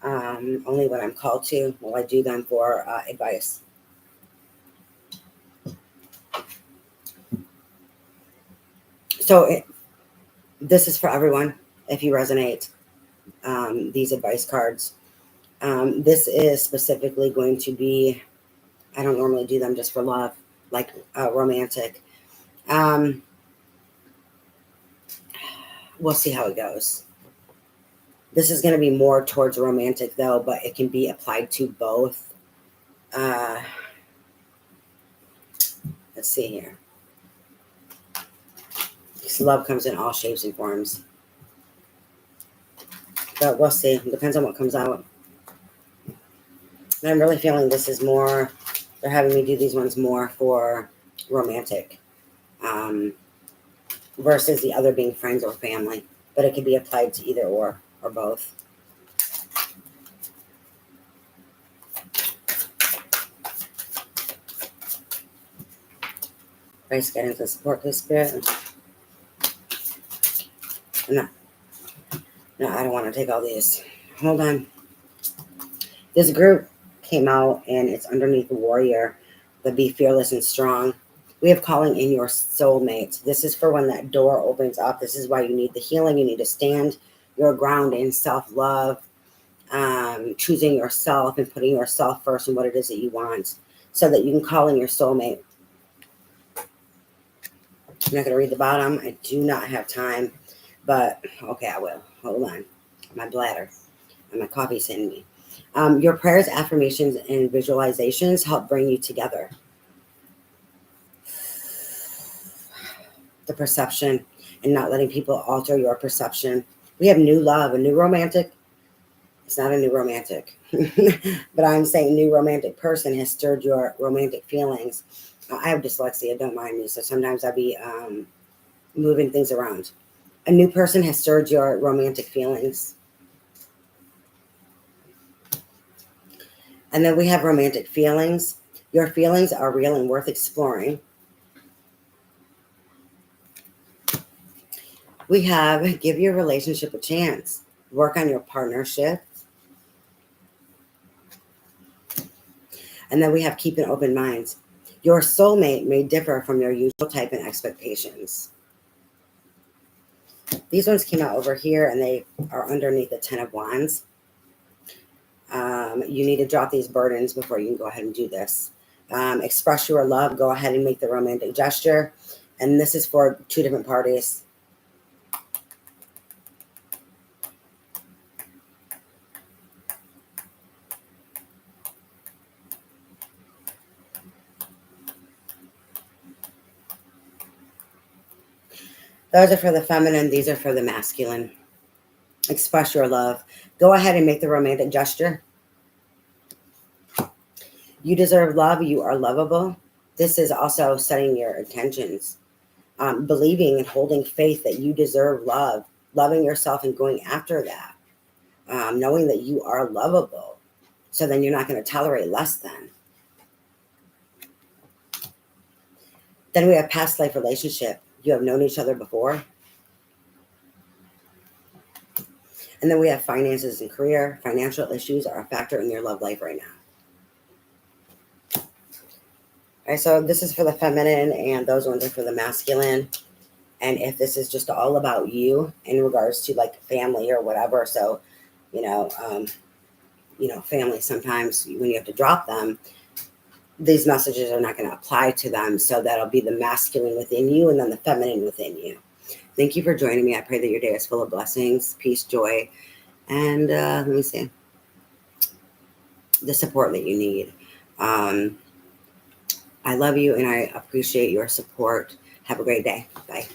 Only when I'm called to will I do them for advice. So this is for everyone. If you resonate, these advice cards. This is specifically going to be, I don't normally do them just for love, like romantic. We'll see how it goes. This is going to be more towards romantic though, but it can be applied to both. Let's see here. Because love comes in all shapes and forms. But we'll see. It depends on what comes out. And I'm really feeling this is more, they're having me do these ones more for romantic. Versus the other being friends or family. But it could be applied to either or both. Grace, guidance, and support, please, Spirit. No, I don't want to take all these. Hold on. This group came out, and it's underneath the warrior, the be fearless and strong. We have calling in your soulmate. This is for when that door opens up. This is why you need the healing. You need to stand your ground in self-love, choosing yourself and putting yourself first and what it is that you want so that you can call in your soulmate. I'm not going to read the bottom. I do not have time, but okay, I will. Hold on. My bladder and my coffee's hitting me. Your prayers, affirmations, and visualizations help bring you together. The perception and not letting people alter your perception. We have new love, a new romantic. It's not a new romantic, but I'm saying new romantic person has stirred your romantic feelings. I have dyslexia, don't mind me. So sometimes I'll be moving things around. A new person has stirred your romantic feelings. And then we have romantic feelings. Your feelings are real and worth exploring. We have give your relationship a chance. Work on your partnership. And then we have keep an open mind. Your soulmate may differ from your usual type and expectations. These ones came out over here and they are underneath the 10 of Wands. You need to drop these burdens before you can go ahead and do this. Express your love. Go ahead and make the romantic gesture. And this is for two different parties. Those are for the feminine. These are for the masculine. Express your love. Go ahead and make the romantic gesture. You deserve love. You are lovable. This is also setting your intentions. Believing and holding faith that you deserve love. Loving yourself and going after that. Knowing that you are lovable. So then you're not going to tolerate less than. Then we have past life relationship. You have known each other before. And then we have finances and career. Financial issues are a factor in your love life right now. All right, so this is for the feminine and those ones are for the masculine. And if this is just all about you in regards to like family or whatever. So, family, sometimes when you have to drop them, these messages are not going to apply to them. So that'll be the masculine within you and then the feminine within you. Thank you for joining me. I pray that your day is full of blessings, peace, joy, and let me see, the support that you need. I love you and I appreciate your support. Have a great day. Bye.